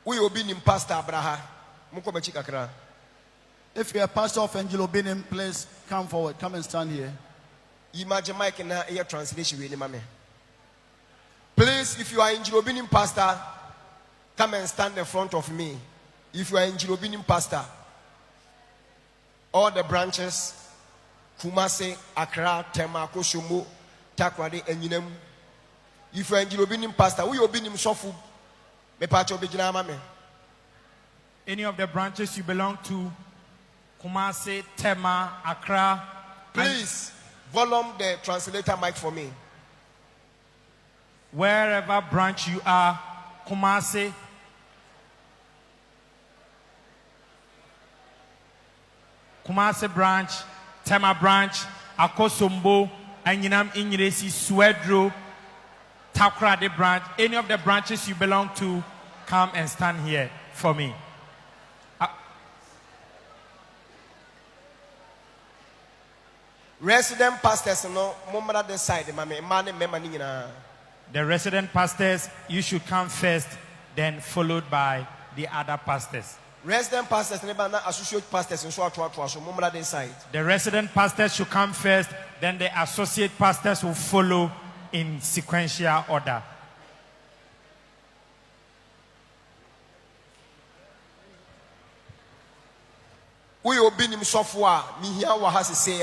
We Obinim Pastor Abraha. If you're a pastor of Angel Obinim, please come forward. Come and stand here. Imagine Mike in a translation with him. Please, if you are Angel Obinim Pastor, come and stand in front of me. If you are Angel Obinim Pastor, all the branches, Kumase, Accra, Tema, Koshomo, Takrade, and Yinem. If you are Angel Obinim Pastor, we Obinim Sofu, me pacho bejina mame. Any of the branches you belong to, Kumase, Tema, Accra. Please, volume the translator mic for me. Wherever branch you are, Kumase, branch, Tema branch, Akosombo, Anyinam Inyiresi, Swedro, Takrade branch, any of the branches you belong to, come and stand here for me. Resident pastors no mumra the side mame. The resident pastors, you should come first, then followed by the other pastors. Resident pastors never associate pastors in so mumra the side. The resident pastors should come first, then the associate pastors will follow in sequential order. We Obinim software mihia wa hasi say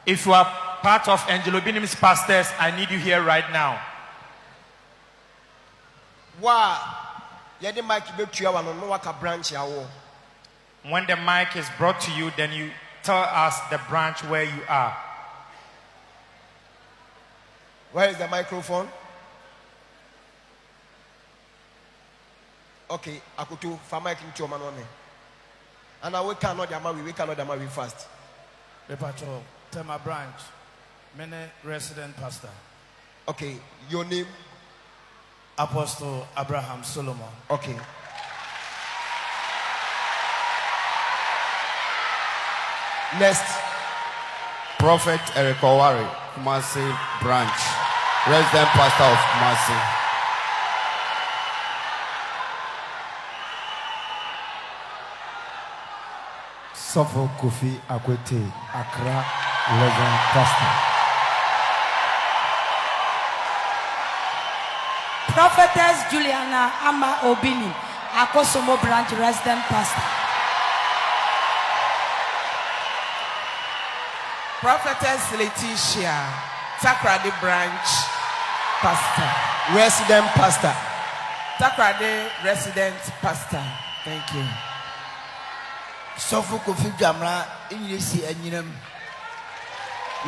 If you are part of Angel Obinim's pastors, I need you here right now. When the mic is brought to you, then you tell us the branch where you are. Where is the microphone? Okay, Akutu, for mic into your man. And we cannot we fast. The patrol, Tema branch, many resident pastor. Okay, your name? Apostle Abraham Solomon. Okay. Next. Prophet Eric Owari, Kumasi branch, resident pastor of Kumasi. Sofo Kofi Akwete, Accra, resident pastor. Prophetess Juliana Ama Obinim, Akosomo branch resident pastor. Prophetess Letitia, Takrade branch pastor. Resident pastor. Takrade resident pastor. Thank you. Sofo Kofi Jamra, Inyesi Enyinem,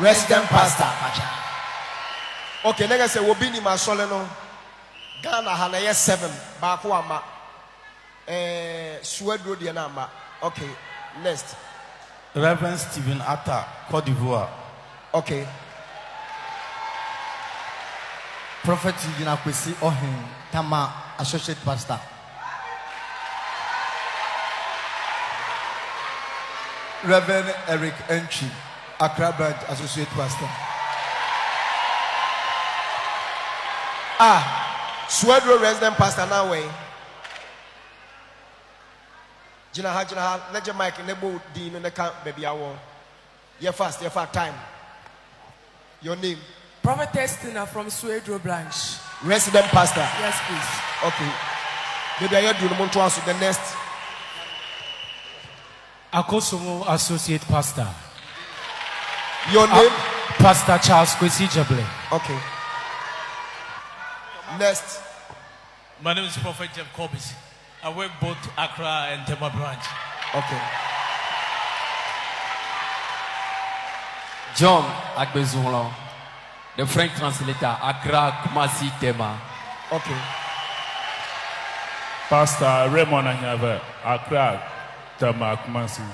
Resident pastor. Okay, next say Obinim Asoleno. Ghana Hanaya 7, Bakuama, Swedro Dianama. Okay, next. Reverend Stephen Atta, Côte d'Ivoire. Okay. Prophet Yina Kwesi Ohin, Tama, associate pastor. Reverend Eric Enchi, Accra branch associate pastor. Swedro resident pastor now way. Jina, let your mic nebo Dean in the camp, baby. I want. You're fast time. Your name? Prophetess Tina from Swedro branch. Resident pastor. Yes, please. Okay. Maybe I do the to answer the next. Akosomo associate pastor. Your name? Pastor Charles Kwesi Jable. Okay. Next. My name is Prophet Jeff Corbis. I work both Accra and Tema branch. Okay. John Agbezulon, the French translator, Accra, Kumasi, Tema. Okay. Pastor Raymond Anyave, Accra, Tema, Kumasi.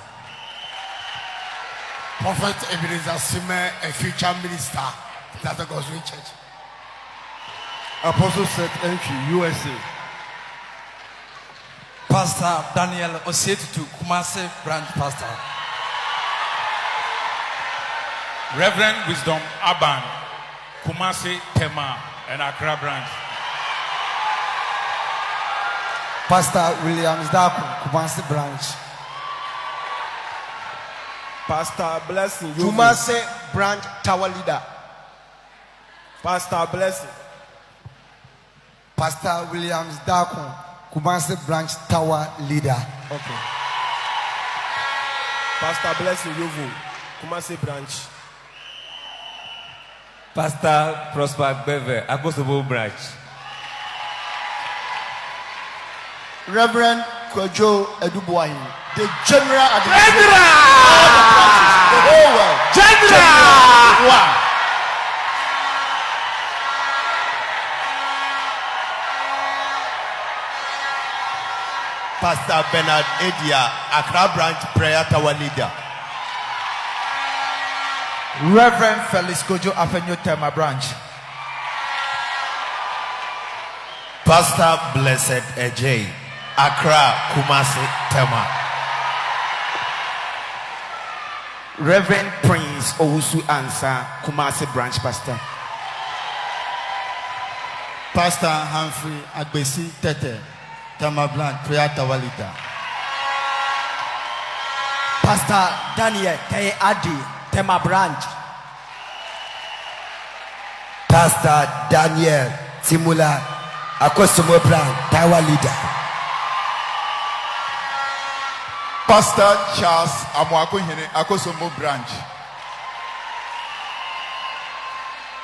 Prophet Ebenezer Sime, a future minister, that the Gospel Church. Apostle Seth Entry, USA. Pastor Daniel Osietutu, Kumasi branch pastor. Reverend Wisdom Aban, Kumasi, Tema, and Accra branch. Pastor Williams Daku, Kumasi branch. Pastor Blessing, Kumasi branch tower leader. Pastor Blessing. Pastor Williams Daku, Kumasi branch tower leader. Okay. Pastor Blessing Yovo, Kumasi branch. Pastor Prosper Beve, Akosobo branch. Reverend Kojo Edubuahi, the general administrator. The whole world. General! Wow. Pastor Bernard Edia, Accra branch prayer tower leader. Reverend Felix Kojo Afenyo Tema branch. Pastor Blessed Ejay, Accra Kumasi Tema. Reverend Prince Owusu Ansa, Kumasi branch pastor. Pastor Humphrey Agbesi Tete, Tema branch prayer tower leader. Pastor Daniel K. Adi, Tema branch. Pastor Daniel Timula, Akosomo branch tower leader. Pastor Charles Amwakuhine, Akosomo branch.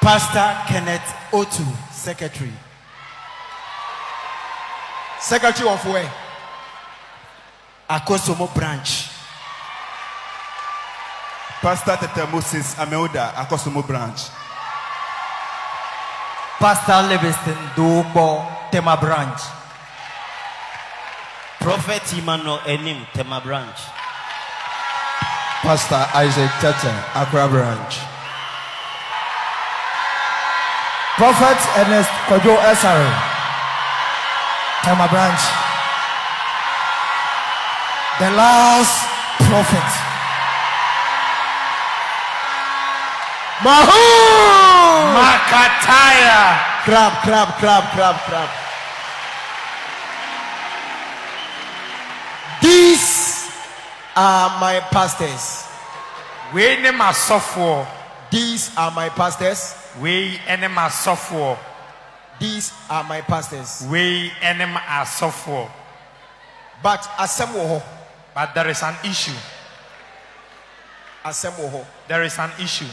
Pastor Kenneth Otu, secretary. Secretary of where? Akosomo branch. Pastor Tete Moses Amelda, Akosomo branch. Pastor Livingston Dubo, Tema branch. Prophet Emmanuel Enim, Tema branch. Pastor Isaac Tete, Accra branch. Prophet Ernest Kojo Esare, Tema branch. The last prophet. Mahu! Makataya! Crab. These are my pastors. We name our software. These are my pastors. We name our software. These are my pastors. We name our software. But assemble. But there is an issue. Assemble. There is an issue.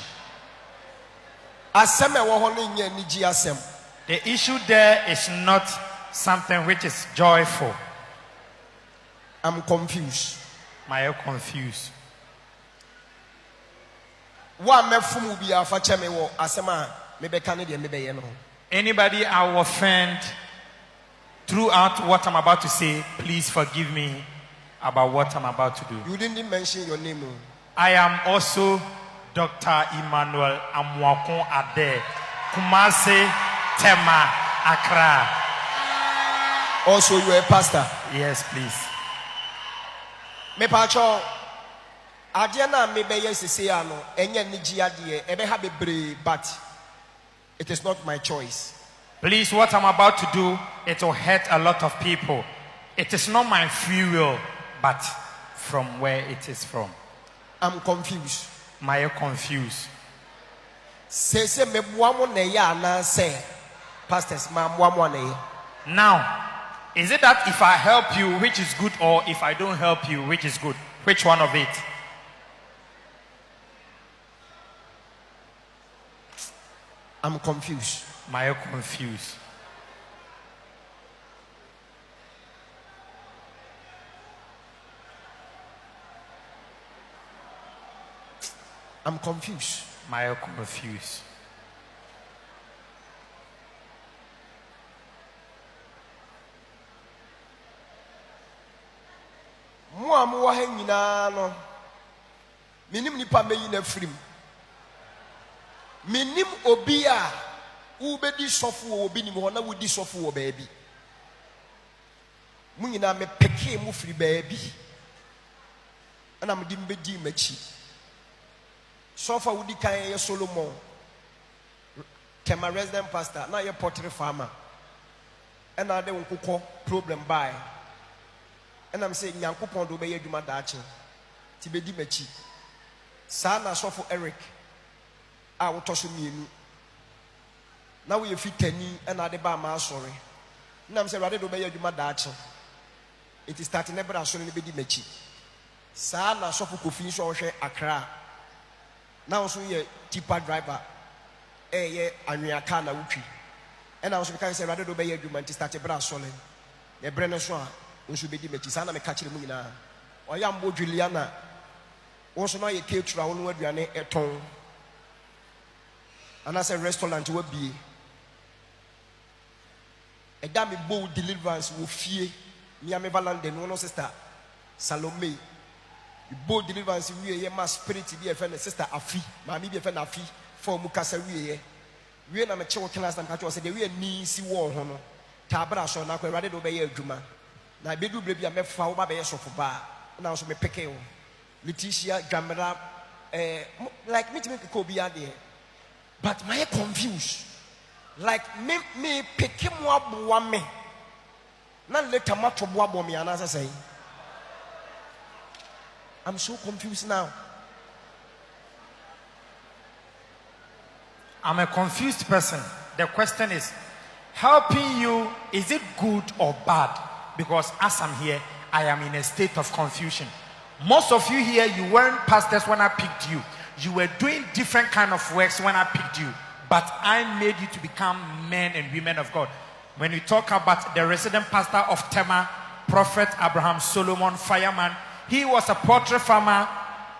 The issue there is not something which is joyful. I'm confused. I am confused. Anybody I will offend throughout what I'm about to say, please forgive me about what I'm about to do. You didn't mention your name. I am also Dr. Emmanuel Amwakon Ade, Kumasi Tema, Accra. Also, you are a pastor. Yes, please. Me pacho Adiana me be yes say ano enye niji ade e be ha bebre, but it is not my choice. Please, what I'm about to do, it will hurt a lot of people. It is not my free will, but from where it is from. I'm confused. My confused. Say me buamo na ya na say pastors ma buamo na ya. Now, is it that if I help you, which is good, or if I don't help you, which is good? Which one of it? I'm confused. My confused. I'm confused. My confused. Mo amu wa ha nyina no. Minim nipa meyi na firim. Minim obi a wo bedi sofo wo Obinim ho na wo di sofo wo baabi. Mo nyina me peke mo firi baabi. Ana mo di mbedi machi. Sofa wudi kan ye Solomon. Kema resident pastor na ye pottery farmer. And I don't cook problem by and I'm saying Yankupon do be Juma Dachi, Tibedi Mechi, Sana Sofo Eric, I will toss me. Now we fit 10 and I deba ma sorry. Now I'm saying rather do be Juma Dachi. It is starting never as soon as Bedi Mechi. Sana Sofo Kofi so Accra. Now so ye tipper driver, Anya na Uki. And I was because I rather do be Juma to start a brass solid. A brenner swan. Unsu be di metisana me catch mu nyina oyambo Juliana wonso na ye ketura wonu aduane eton anase restaurant we bie eda me bow deliverance wo fie mi ame valande no sister Salome the bow deliverance we ye ma spirit bi e fe na sister Afi ma mi bi e fe na Afi for mu kasa we na me che wo class na catch wo say de we ni si wo ho no tabra so na kwa rade do be ye adwuma na bedu brebi a mefa wo ba be yesofo ba na so me peke wo Leticia Gamera like me to make ko bia there but my confused like me peke mo aboa me na later mato bo abo me anasa say I'm so confused now. I'm a confused person. The question is, helping you, is it good or bad? Because as I'm here, I am in a state of confusion. Most of you here, you weren't pastors when I picked you. You were doing different kind of works when I picked you. But I made you to become men and women of God. When we talk about the resident pastor of Tema, Prophet Abraham Solomon Fireman, he was a poultry farmer.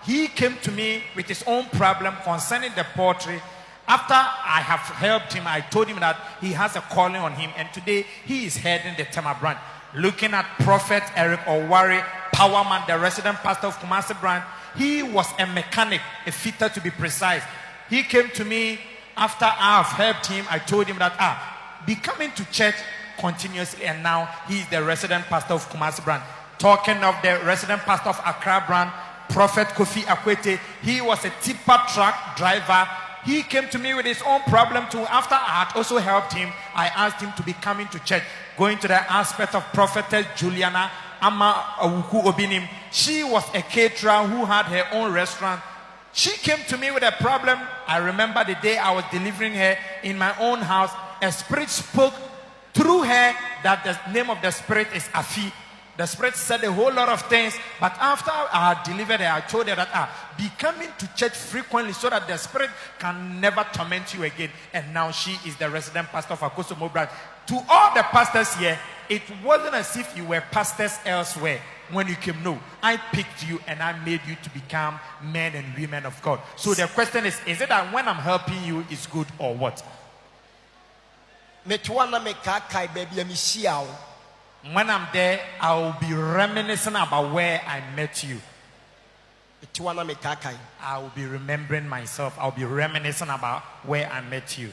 He came to me with his own problem concerning the poultry. After I have helped him, I told him that he has a calling on him. And today, he is heading the Tema branch. Looking at Prophet Eric Owari, Powerman, the resident pastor of Kumasi branch, he was a mechanic, a fitter to be precise. He came to me after I have helped him. I told him that, be coming to church continuously. And now he is the resident pastor of Kumasi branch. Talking of the resident pastor of Accra branch, Prophet Kofi Akwete, he was a tipper truck driver. He came to me with his own problem too. After I had also helped him, I asked him to be coming to church. Going to the aspect of prophetess Juliana Ama Awuku Obinim. She was a caterer who had her own restaurant. She came to me with a problem. I remember the day I was delivering her in my own house. A spirit spoke through her that the name of the spirit is Afi. The spirit said a whole lot of things, but after I had delivered her, I told her that be coming to church frequently so that the spirit can never torment you again. And now she is the resident pastor of Akosomo branch. To all the pastors here, it wasn't as if you were pastors elsewhere when you came. No, I picked you and I made you to become men and women of God. So the question is it that when I'm helping you is good or what? When I'm there, I will be reminiscing about where I met you. I will be remembering myself. I'll be reminiscing about where I met you.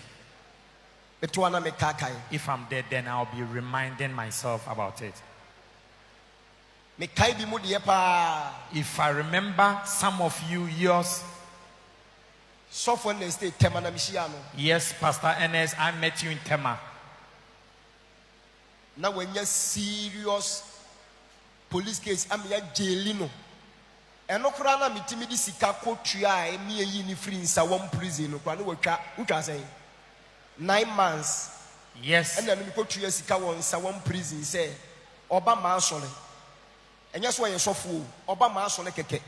If I'm there, then I'll be reminding myself about it. If I remember some of you, yours. Yes, Pastor Ernest, I met you in Tema. Now when you serious police case, I'm here jailino. And no crana me timidi sika kotria me yini free in Sawam prison. Uka say 9 months. Yes. And then we kotria sika won Sawam prison say Obama sole. And yes why you so fool Obama sole keke.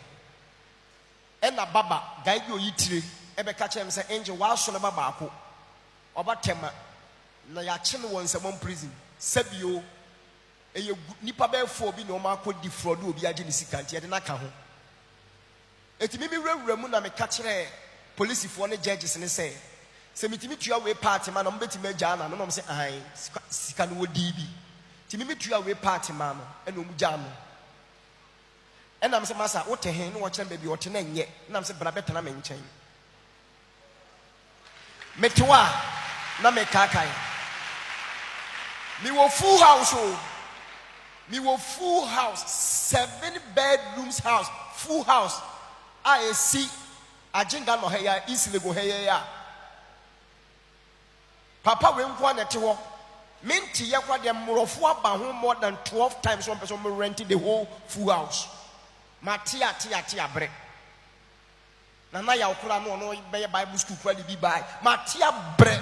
And a baba guide you yitire ebe catch him say angel wa sole baba ako. Oba Tema na ya chine won Sawam prison. Sebio eye nipa be fo bi no ma ko defraud obi age ni sika ntia de na ka ho etimi mi wura mu na me ka kire police fo ne judges ne say se mitimi tua we party ma no mbetimi agya na no say ai sika no wodi bi timi mi tua we party ma no e no mu gya no e na me say masa wote hen no wo kire ba bi wote na nye na me say bra beta na me nchen metwa na me kakai me wo full house me wo full house 7 bedrooms house full house I see ajinga no heya isile go heya papa we nkwa na te ho Minti yakwa de murofo aba ho more than 12 times one person renting the whole full house. Matia tia bre. Nana ya okura no be Bible school kwa di bi buy. Matia bre.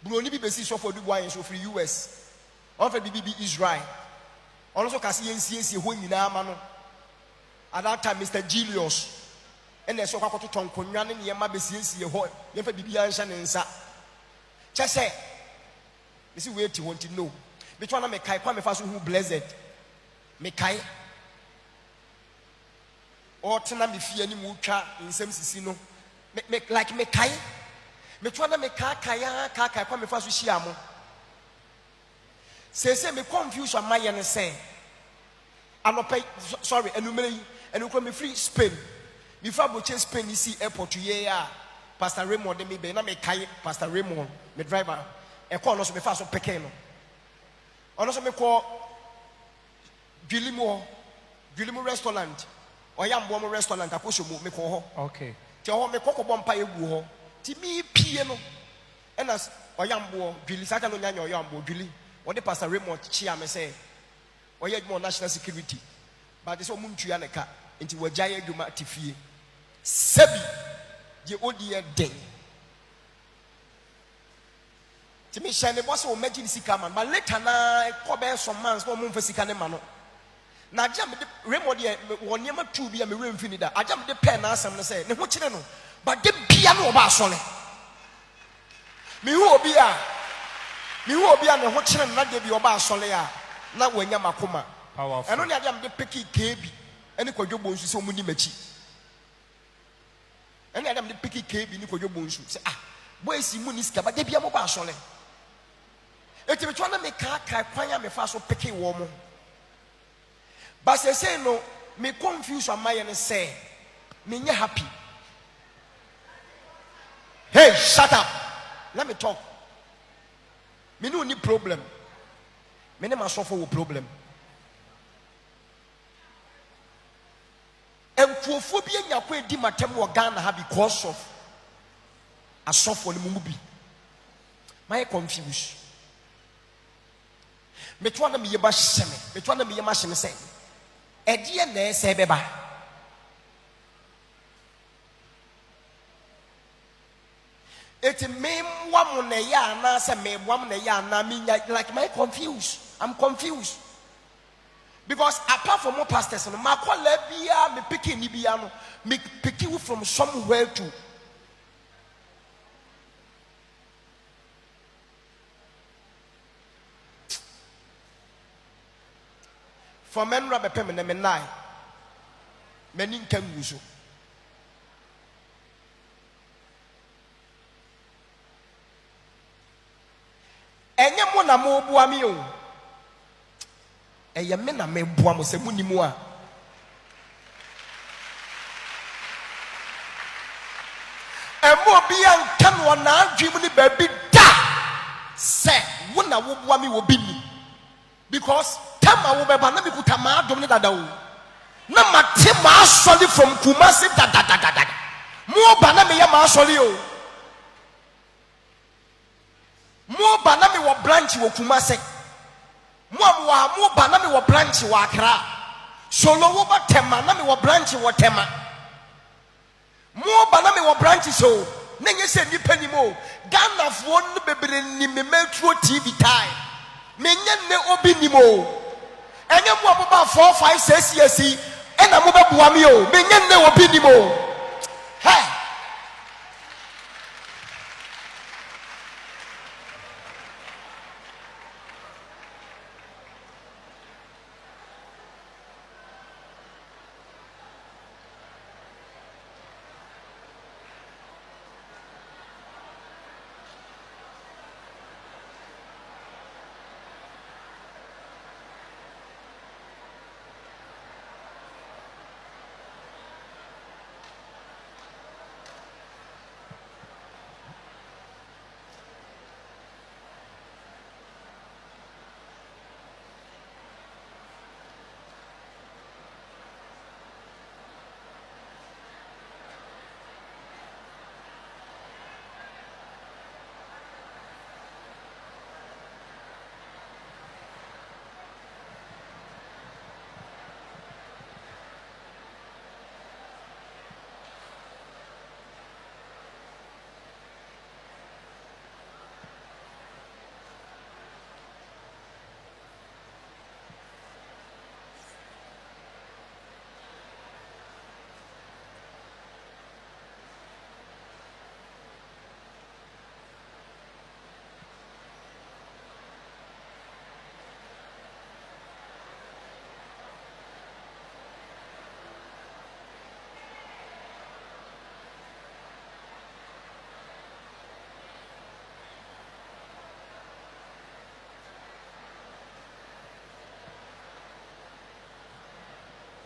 Broni bi besi so for du boy so free US. On for bi Israel. Also kasi yensie ho nyina ama no. At that time Mr. Julius and so kwa to tonkonwa ne ne ma besiesie ho. Ye fa bibia nhya ne nsa. Chese me see wait you want to know. Which one me kai kwa me fa so who blessed. Me kai or tena me fie ni mu twa nsem sisi no. Me like me kai. Me twa na me kai kwa me fa so hia mo. Say me confusion my ne say. Anope sorry enumere enu ko me free Spain. Me fa bo che Spain isi airport ye a Pastor Raymond me be na me kai Pastor Raymond me driver e call no so me fa so peke no. Ono so me call Gwilimo restaurant. Oyambo mo restaurant akosho mo me call ho. Okay. Ti ho me kokko bompa egu ho. Ti mi pie no. Ena oyambo Gwili sata no nyanya oyambo Gwili. What Pastor Raymond chia me say oye more national security but this omuntu ya neka nti wajaye adwuma atifie sebi ye odie den ti me shine boss o imagine sika man but later na ko be some months no mo mfa sika ne ma no na agya me Raymond ye wonye ma tu bia me remfi ni da agya me de pen na asem no say ne ho kire no but de bia no oba asole me hu obi a ne ho kire na de bi oba asole a na wanya makoma powerful eno ne ade am de peki kebi ene kwadwobo nsu se omuni machi ene ade am de peki kebi ni kwadwobo nsu se boys mu ni sika ba de bia mo ba asole eti me twa na me ka kwanya me fa so peki wo mo ba se no me confuse am my ne say me nya happy. Hey, shut up, let me talk. Me no need problem. Me never suffer with problem. And phobia nyakwe di matem wo Ghana ha because of a suffer ni mubi. My confused. Me twana me yeba sheme. Me twana me yema sheme say. Edie na ese beba. Eti me mwa ne ya na se me mwa ne ya na me like my confused. I'm confused. Because apart from more pastors, my colleague, me picking Nibiano, me picking you from somewhere to. For men, rubber payment, and nine. Many can use you. And you want to move Buamio. Eya me na me boa mo se munimu a emo bia nka no na adwem ni ba bi da se wo na wo boa me wo bi ni because tama wo be ba na me kuta ma adom ni dada wo na mate ma asoli from Kumasi da mo ba na me ya ma asoli o mo ba na me wo branch wo Kumasi mo ba na me wo branch wa Accra solo wo ba tema na me wo branch wo tema mo ba na me wo branch so na nye se nipa ni mo Ghana fo no bebre ni me metro TV time me nye ne obi ni mo enye mo ba 4 5 6 years e na mo be boa me o me nye ne obi ni mo hey.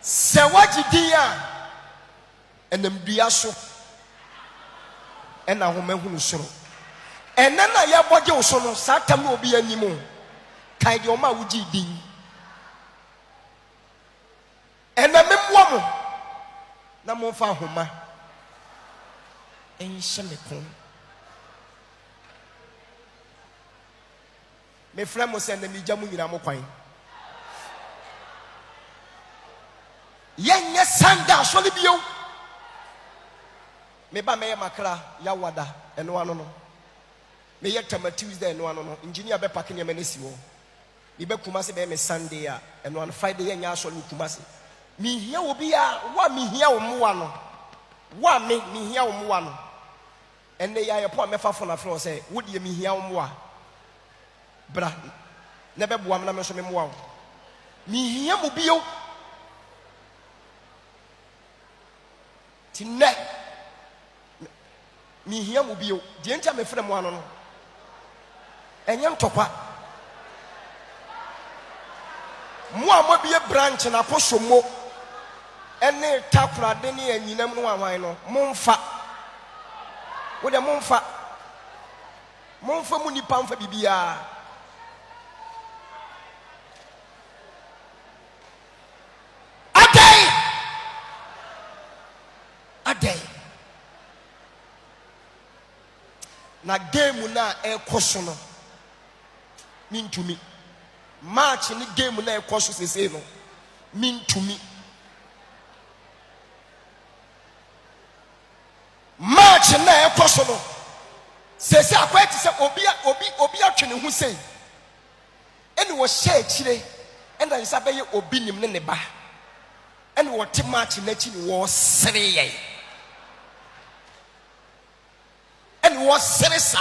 Sewaji dia enamdua so ena homa hunu soro enana ya boje wo so no satam no obi animo kai de oma wuji din enamemwa mo na mo fa homa enhye me kon me frɛ mo sɛ na mi gya mu nyina mo kwan yenye sanda so le bio me ba me makra ya wada eno ano no me ye tama Tuesday eno ano no engineer be pack ne me si wo me be kuma se be me Sunday a eno ano Friday ye nya so le kuma se mi hia obi a wa mi hia wo moa no wa mi hia wo moa no enne ya ye po me fa fo na fro se wo de mi hia wo moa bra ne be boam na me so me moa wo mi hia mo bio tinne mi hia mo bio de ntia me frɛ mo ano no enye ntokwa mo a mo bie branch na kosomo ene takura de ne anyinam no anwan no momfa wo de momfa mu nipa mfa bibia adai na game na ekoso no mintumi match ni game na ekoso sese no mintumi match na ekoso no sese akwati se obi atwe ne hu sei ene wo hye akire enda nsa be ye obinim ne ba ene wo te match na chi ni wo sere ye ene wo sere sa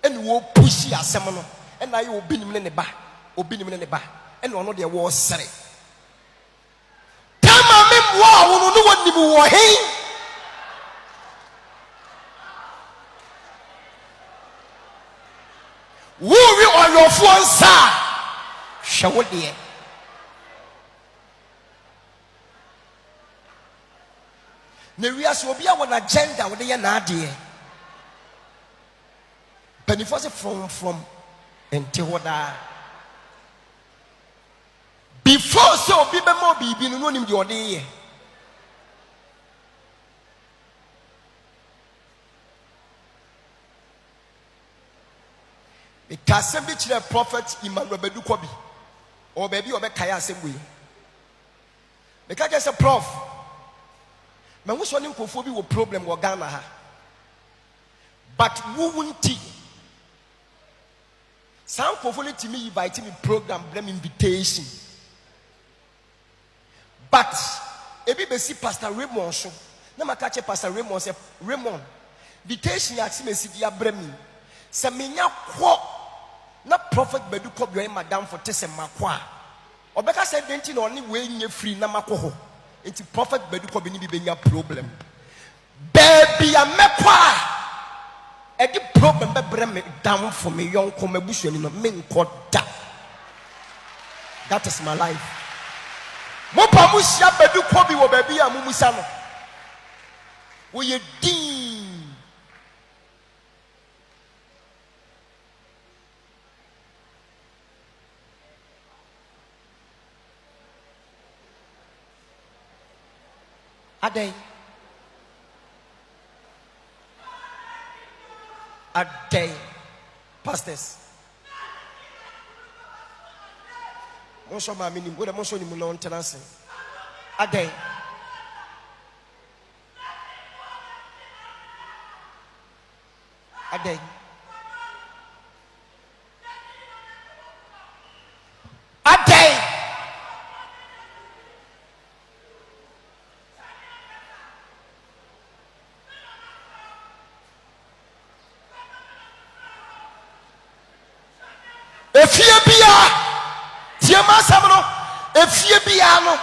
ene wo pushi asem no ene aye obinim ne ba ene ono de wo sere tama me wo wo no wonim wo he wuri oyofo nsa hwe de na wiase obi a wona agenda wo de ye na ade benefit from enti hoda before so obi be mo bibi no nim de ode ye ikasem bi kire prophet Emmanuel Bedu Kobi o baby obekaya asem we make just a prof me wo so ne nkofo bi wo problem wo Ghana ha but wo wunti some nkofo le timi invite me program bring invitation but ebi be si Pastor Raymond so na maka che Pastor Raymond say Raymond invitation ya ti me si dia bremi se menya kwo na prophet Bedu Kobi o madam for tese makwa obeka say denti na oni we nye free na makoho enti prophet Bedu Kobi ni bi benya problem baby a mekwa e di problem be brem down for me yonko mabusuani no me nkoda that is my life mo pa mu sia Bedu Kobi wo baby a mu musa no wo ye din a day pastors most of my meaning what most of you know tenancy a day efie bia tie ma sam no efie bia no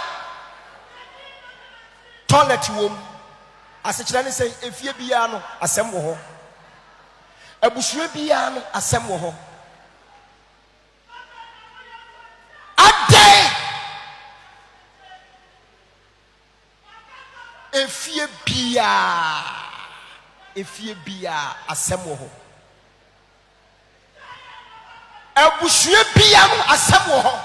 toilet wom asechira ne say efie bia no asem wo ho abusua bia no asem wo ho ade efie bia asem wo ho abusue bia no asem wo ho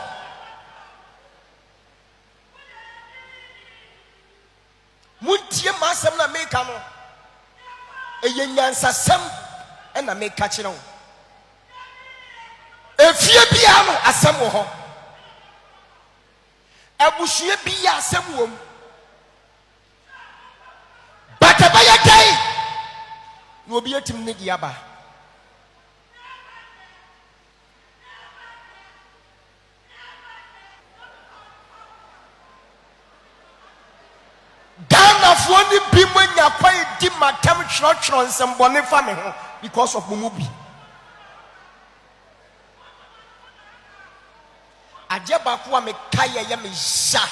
muntie ma asem na meka no eye nyansa sem na meka kire wo efie bia no asem wo ho abusue bia asem wo mu batabaya kai no obi etim ne dia ba Ghana for ni bi manya kwai di matam chro nsembone fa me ho because of mumubi ajeba ko me kaya ya me sha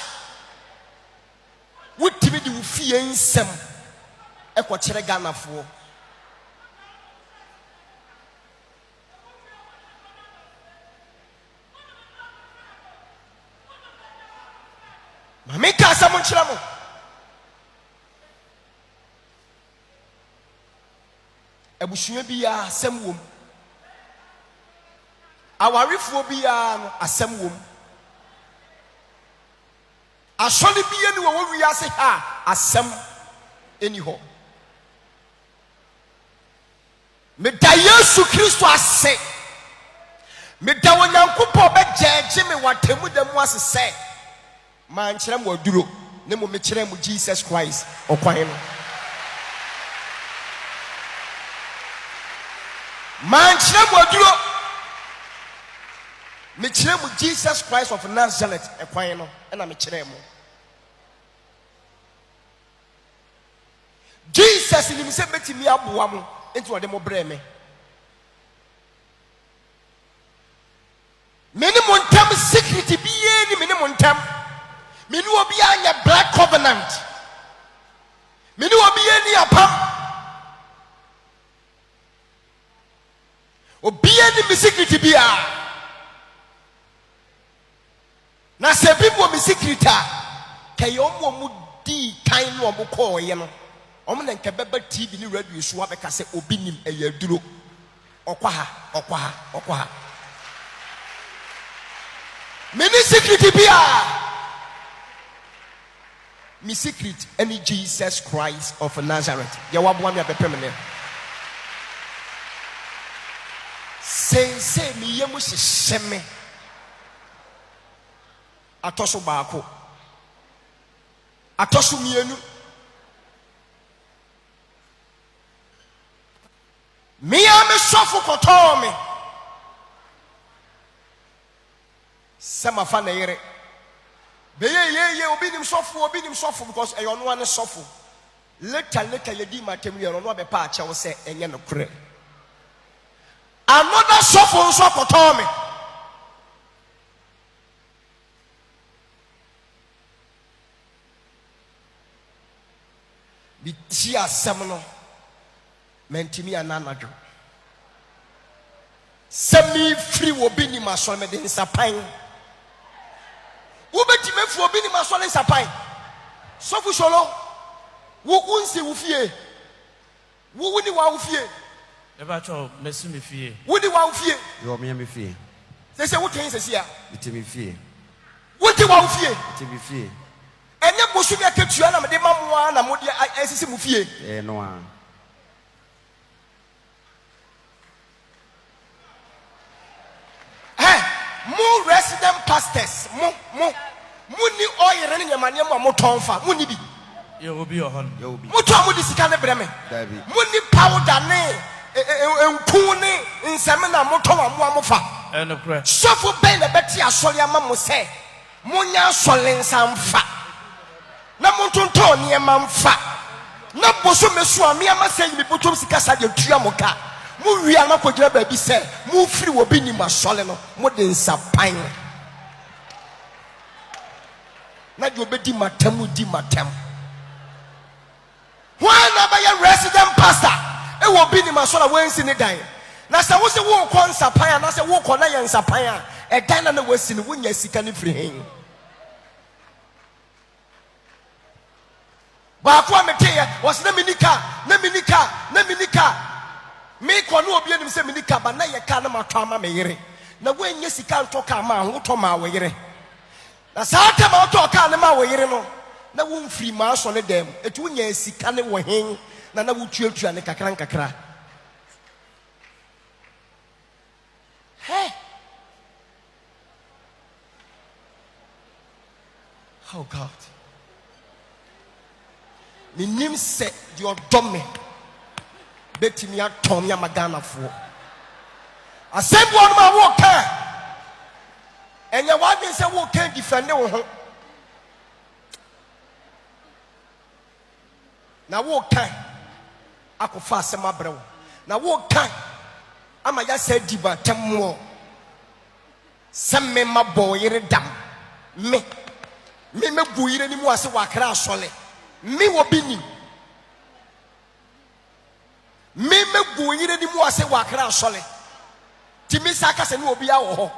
wutimi di ufie nsem ekwokyere Ghana for mame ka asam nkyere mo abusua biya asem wom awarefo biya no asem wom asole biya ni wo wiase ha asem eni ho me da Yesu Kristo ase me da wonyankopo be jeje me watemu da mu ase se man kyerɛ mo aduro ne mo me kyerɛ mo Jesus Christ okwan no man kyerɛ mo aduro me kyerɛ mo Jesus Christ of Nazareth ekwan no na me kyerɛ mo Jesus ni me se betimi aboa mo enti wode mo brɛ me meni mo ntam secret biye ni meni mo ntam meni obi anya black covenant meni obi ani apam obi ani mi secret bia na se bi mo mi secret a kay omo mu di kan no omo ko ye no omo na nka beba TV ni radio so abeka se obinim eyaduro okwa ha meni secret bia mi secret any Jesus Christ of Nazareth ya waboa me abepemene sense mi yemu hyehyeme atoso baako atoso mienu mi ame sofo koto me sama fa na yere be ye obinim sofo because e yono ane sofo later yedi matem ye no be pa ache wo se enye no kure another sofo nso koto me bi ti asem no mentimi ananadwo semi free obinim aso me de nsapan ubeti mefu obinim aso le nsapan sofo solo wo unse wo fie wo ni wa wo fie eba cho mesu me fie wo ni wa wo fie yo me fie se wo ten se sia itimi fie wo ti wa wo fie itimi fie enye bosumi aketua na me de mamoa na mo de asisi mu fie no a mo resident pastors mo ni oyere ne nyamane mo amotonfa mo ni bi ye obi ohon ye obi mo to amodi sika ne breme mo ni powder ne enku ne nseme na moton amofa enokre sofo ben na beti asori ama mo se mo nya asori nsamfa na mo tonto ne mfa na boso mesu ami ama se mi botom sika sa de tua mo ka mu wia na kogira ba bi se mu firi wo bi ni masole no mo de nsapan na jo be di matam why na ba ya resident pastor e wo bi ni masole wo nsi ni dan na se wo se wo ko nsapan na se wo ko na ye nsapan a e dan na wo si ni wo nya sika ni firi hen baako a meteyɛ was na minika me kono obi anim sɛ minika ba na yɛ ka na matɔ ama me yere na woanyɛ sika ntɔ ka ma ho tɔ ma wo yere na saa ta ma tɔ ka na ma wo yere no na wo mfiri ma so ne dem etu nya sika ne wo hen na wotuatua ne kakra hey oh God me nim se your domme betimi atom ya magana fo asem won ma wo ka enya wadin se wo kan defend wo ho na wo kan akofa asem abrɛ wo na wo kan ama ya se diba temmo semme mabɔ yere dam me gu yere ni mu ase wakra asole me Obinim me gu yere ni mu ase wakra asole timi saka se ni obi a wo ho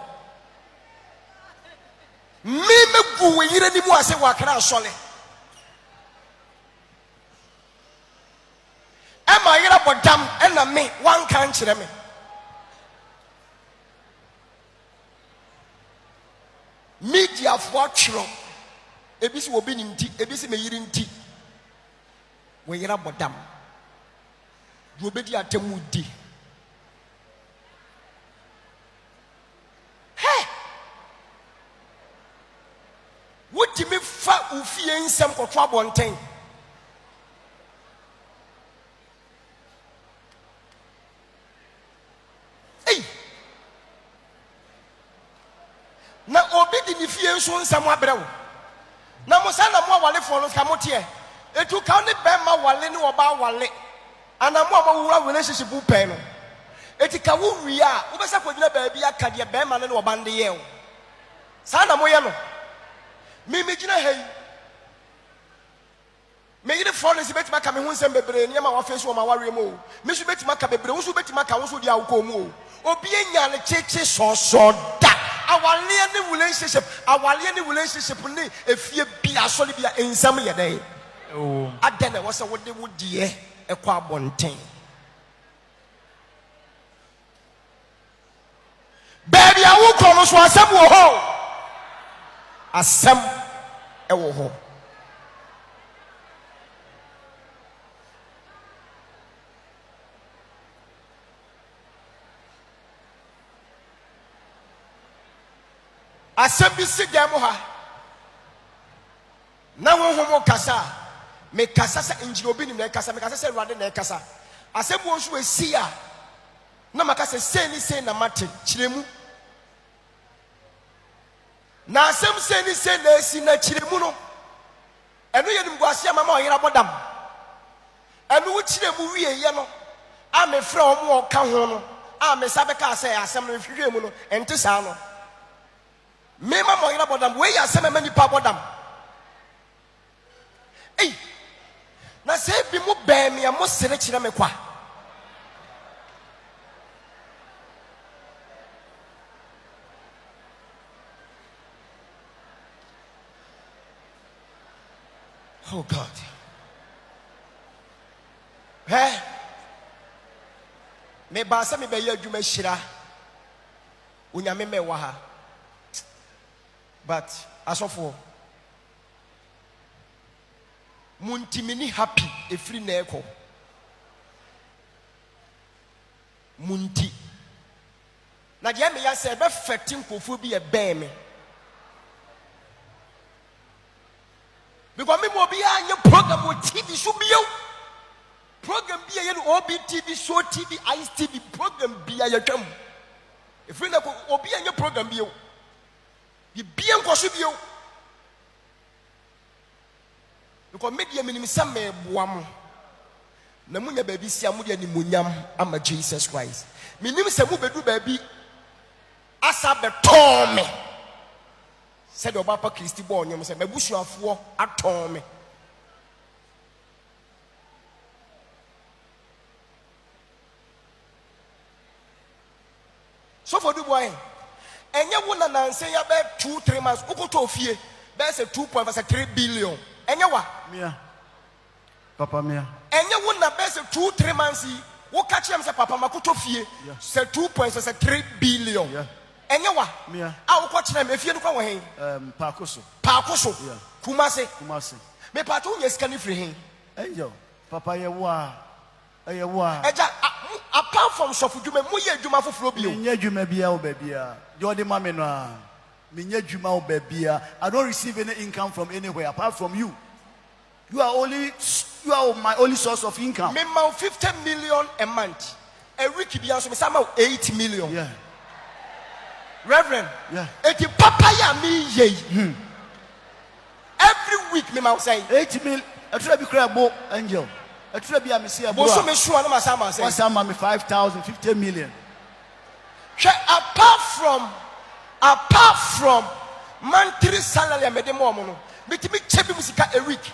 me gu yere ni mu ase wakra asole ema yere bodam ena me wan kan kire me media for twro ebisi Obinim nti ebisi me yiri nti we yera bodam do obedi atemu di hey wuti me fa ufie nsem kɔtɔ abɔnten hey na obi di ni fie nso nsam abrɛ wo na mo sa na mo awale fo no ka mo tie etu ka ne be ma wale ne oba wale ana mo wura relationship bu pɛ no eti ka wo wi a wo be sa kodina ba bi aka de be ma ne oba nde ye wo sa na mo ye no me gina hei me yire fo no si betima ka me hu nsem bebre ne ma wa fe so ma ware mo me so betima ka bebre wo so betima ka wo so di awko mu obi enya ne cheche so da awale ne relationship ne efie bia asole bia ensam ye den oh adana wo se wo de wo die ekɔ abɔnten baby a wo kɔ no so asɛm wo ho asɛm wo ho asɛm bi si dem ha na wo ho mo kasa me kasa sa engineer Obinim na kasa me kasa sa Awurade na kasa asɛm wo nso esi a na makasa sei ni sei na mate kyiremu na asɛm sei ni sei na esi na kyiremu no ɛno yɛ nim guase ama ma ɔyera bodam ɛno wo kyiremu wie ye no a me frɛ ɔmo ɔka ho no a me sa bɛka sɛ asɛm no hwehwɛ mu no ɛnte saa no me ma mo yera bodam we ya sema mani pa bodam ei na se bi mu ba me mo sere kire me kwa oh God hey me ba se me be ya adwuma hira unyame me wa ha but asofo muntimini happy efri na eko munti na je me ya se be fetting kofo bi e be me because me mo bi anya program o TV so bio program bi ye no OBTV show TV Ice TV program bi ya twam efri na ko obi anya program bio bien koso bio because media minim sam me boam na munya ba bi sia mu de animonyam ama Jesus Christ minim se mu bedu ba bi asa beton me said oba pa Christi bo onyom se mabusuafo aton me so for do boy enye wo na nanse ya be 2-3 months ukoto ofie be say 2.3 billion enye wa mia Papa Mia. And you wouldn't best 2-3 months. What catch him, say, Papa Makuto fee, say 2.3 billion. And you what? Mia. I will watch them if you don't go away. Pakoso. Yeah. Kumase. Me Pato, yes, can you free him? Angel. Papa, you are. Apart from Sofujume, Muya Juma for Flobio. Juma baby. You're the mamma. Minya Juma baby. I don't receive any income from anywhere apart from you. You are my only source of income. Me 50 million a month. A week be somehow 8 million. Yeah. Reverend. Yeah. Eti papaya me ye. Every week me mau say 8 million. I try to grab more angel. I try to be a messiah. Boso me sure no masama say. What's some me 5,000, 50 million. Apart from monthly salary me de mo no. Bitimi chebi musika a week.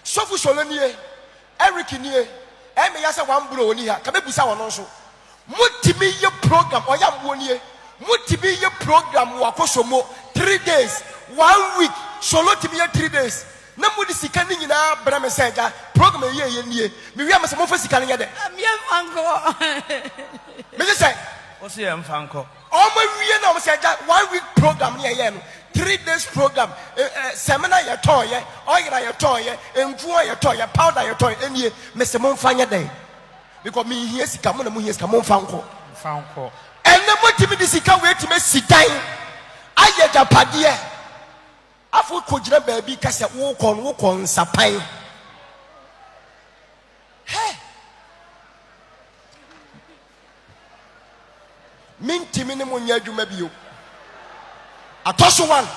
Sofu soloniye. Eric niye. E me yasa wan bro oni ha. Ka be busa wono so. Mutimi ye program oya mboniye. Mutimi ye program wakosomo 3 days, 1 week. Solo timi ye 3 days. Na mudi sika ni nyina bra me senja program ye nie. Me wi am se mo fa sika ni de. Me fanko. Me say o se am fanko. O ma wi na o senja 1 week program ni ye no. 3 days program, seminar ye toy ye, oil ye toy ye, enfuo ye toy ye, powder ye toy enie me se mo mfanya den. Because me here sika mo na mo here sika mo fanko. Fanko. Ene mo timi di sika we timi sidan. Aye japade. Afu ko jira baabi ka se wo kon sapan. Hey. Min timi ne mo nya adwuma bio. Atoso 1,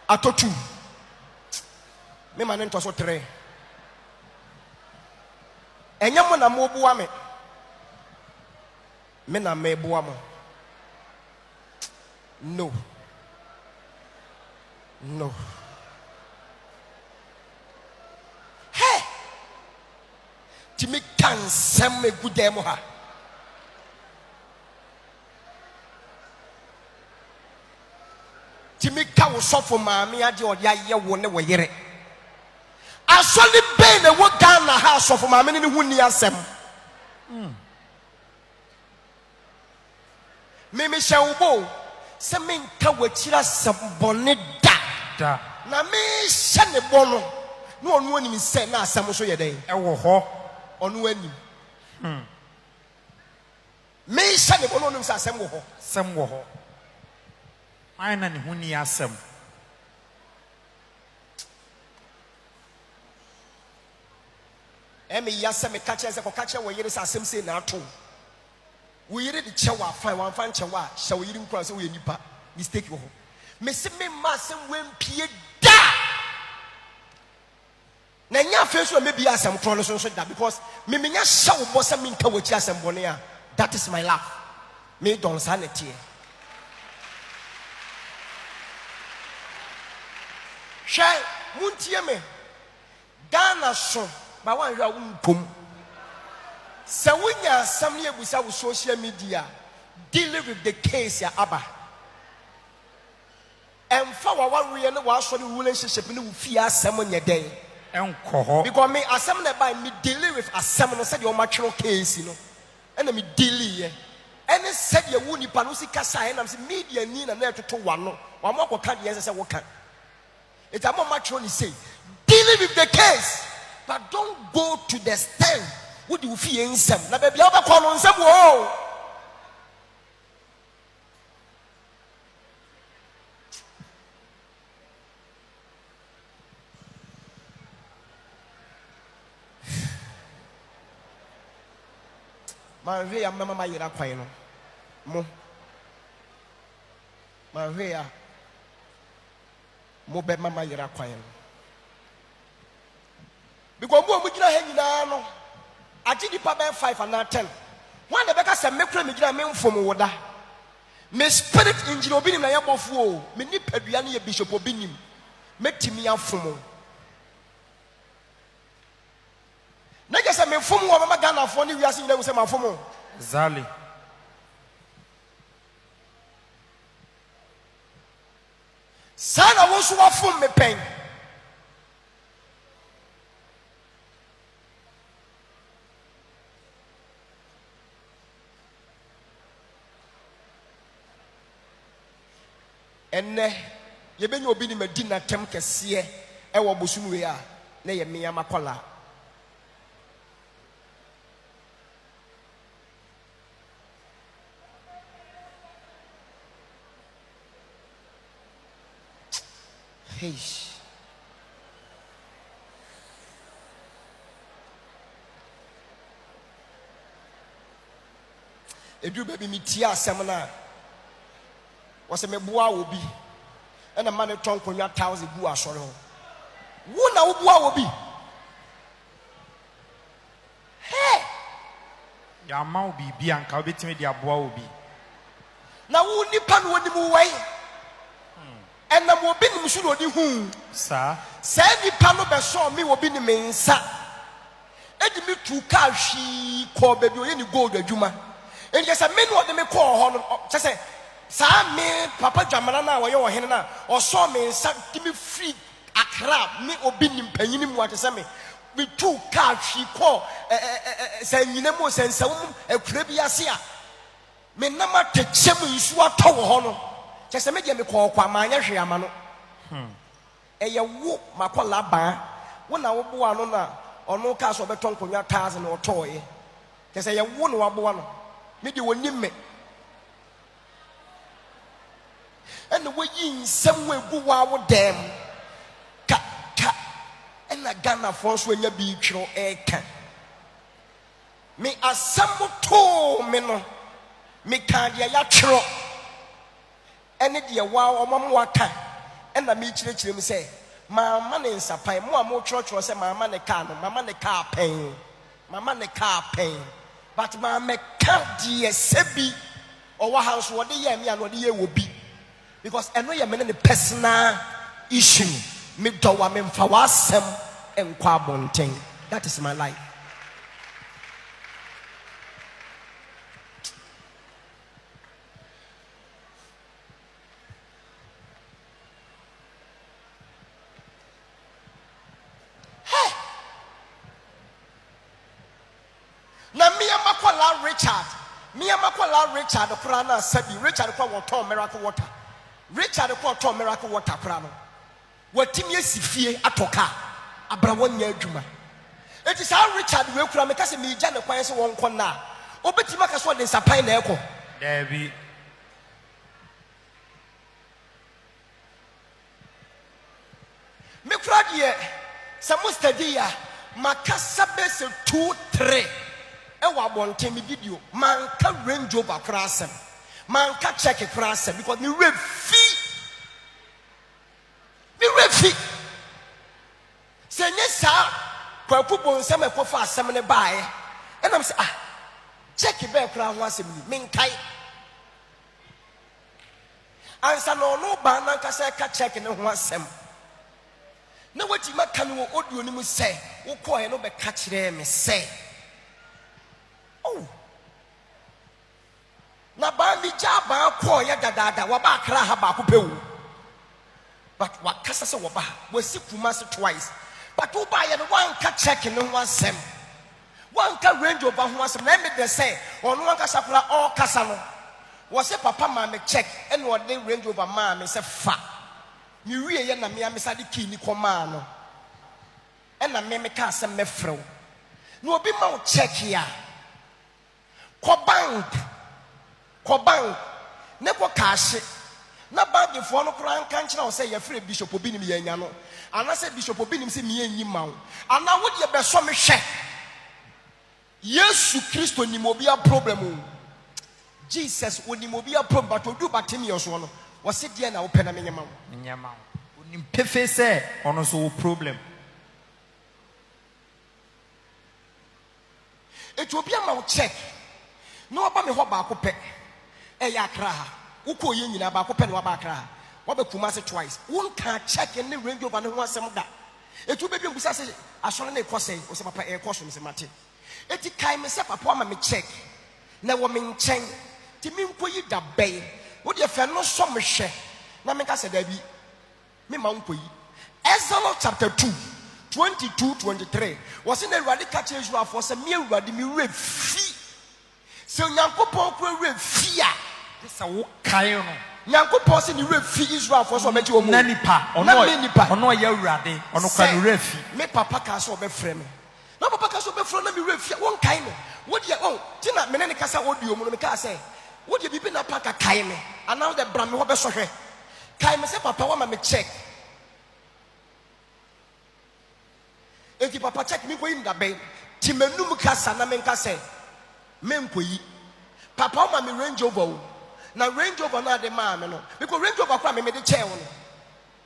ato 2. Me man ntoso 3. Enya mo na mo bua me. Me na me bua mo. No. Hey. Timi kan sem me gudemo ha. Timi ka wo sofo maami ade ode aye wo ne wo yere asoli be na wo Ghana ha sofo maami ne hu ni asem me hyewo se me nka wachira sambone da na me hye ne bono na onu anim se na asem so ye den e wo ho onu anim me hye ne bono onu se asem wo ho sem wo ho aina ni huni asem emi yasem kache se ko kache wo yire sa asem se na ato wo yire di chewa fine wan fan chewa hye wo yire nkura se wo nipa mistake wo ho me se me ma asem wempie da na nya fe so me bi asem kro no so da because me nya hye wo bo se me nka wo chi asem bone a that is my life me don sanity. Shey muntie me Ghana so ba wan hwa wumpom se wunya asam ne ebusa wo social media dealing with the case ya aba emfa wa we ne wa so ne relationship ne wo fi asam nye den enko because me asam na ba me dealing with asam no said your matchro case no and me dealing ye and said ye wo nipa no sika sai na me media ni na na etoto wa no wa mo akoka de ye se wo kan. It's a more mature say dealing with the case, but don't go to the stand. What do you feel in some? Na baby, I'll call on some. Whoa. Man, we are mama yera kwano. Mo. Man, we are. Mo be mama yera kwan because mo gina ha nyina no agi dipa be 5 and 10 one de beka se mekura me gina me mfom woda me spirit engine Obinim na yebofu o me nipadua na ye bishop Obinim metimi afom na je se me mfom wo mama Ghana fo ni wiase nyina wo se mafom zali sana wo so wafom me pen enne yebenya Obinim adi na tem kese ewo bosumwe a na ye me amakola hey edu baby mi tia asem na wose me boa obi ena ma ne ton konwa 1000 gu asore ho wo na wo boa obi hey ya ma obi bi anka obetime dia boa obi na wo nipa no woni mu wai ena mo obi nim so no di hu sa nipa no be so me obi ni me nsa edi mi tu ka hwi ko baby oye ni gold adwuma and yes, I mean what they may call her. Just say, Sam, me, Papa Jamana, or your hen, or saw me, give me free a crab, me Obinim, Penim, what to say me. With 2 cars, she call, saying, you know, and some a crebiasia. Me number take some is what tower honor. Just a medium call Quamania Shiamano. A ya whoop, my laba, when I will go on or no cast of a tongue on your 1,000 or toy. Just say, you won't one. Me de wonim me and the way in some way go wa dem ka and na Ghana force when you be tro e kan me asam to me no me kan dia ya tro ene dia wa omam waka and na me chire me say mama ne nsapan mo am tro say mama ne ka no mama ne ka pen but my mechanic sebi or what house what they me and what they will be because I know you're many personal issue me do wa me fa wasem en kwa bonten. That is my life. Na me amakwala Richard Kurana sabi Richard kwa water miracle water Richard kwa water miracle water kurano watimi esifie atoka abrawonya adwuma it is how Richard we kura me kase me gya ne kwan se won kɔ na obetima ka so de sapan na ekɔ David me kura de some study ya makasa base 2-3 ewa bonten mi video man ka range over krasem man ka check krasem because me refi senye sa kwaku bonsam ekofa asem ne bae enam say check be kra ho asem ni menkai ansa no ba na ka say ka check ne ho asem na wati maka no audio ni mu say wo koe no be ka kire me say oh na ba mi ja ba ko ya dadada wa ba kra ha ba ko pewu but wa kasa se wo ba wa si kuma se twice but wo ba ya no wan ka check no ho asem wan ka range over ho asem na me de say ono wan kasa kra all kasa no wo se papa ma me check and wo de range over ma me se fa mi wie ye na me amesa de key ni koma no and na me ka asem me frew no obi ma wo check ya ko bank ne ko cash na bank fo no kura nka nkyina wo say ye free bishop Obinim ye nya no ana say bishop Obinim say me enyi ma wo ana wo de be so me hwe Yesu Kristo ni mo bia problem Jesus oni mo bia problem but odu batem yo so no wo se de na wo pɛ na me nyama nyama onim pefe say ono so wo problem Ethiopia ma wo check no ba me ho ba ko pɛ ya kra wo ko ye nyina ba ko pɛ no ba kra wo be kuma se twice won ka check ne range over ne ho asem da Ethiopia bi ngusa se asore na ekosɛ o se papa ekɔso me se mate eti kai me se papa ma me check na wo me nkyɛn ti mi nkoyi da bɛn wo de fɛ no so me hwɛ na me ka se da bi me ma nkoyi Exodus chapter 2 22-23 was in the radical change for some mere radi me refi so nyankopon ko refi a this a wo kai no Nyankopɔn se ni refi Israel for so meji omo. Na nipa ono ye awurade ono kwa no refi. Me papa ka so obefrɛ me. Na papa ka so obefrɛ na me refi won kai me. Wo de tina me ne kasa odi omo no me ka say wo de bibi na paka kai me. Announce the bram me wo be so hwɛ. Kai me say papa wa ma me check. Enti papa check me go in da ben. Ti menum kasa na me nka say me nkoyi. Papa ma me Range Rover. Na Range Rover na de ma me no. Because Range Rover kwa me de chair no.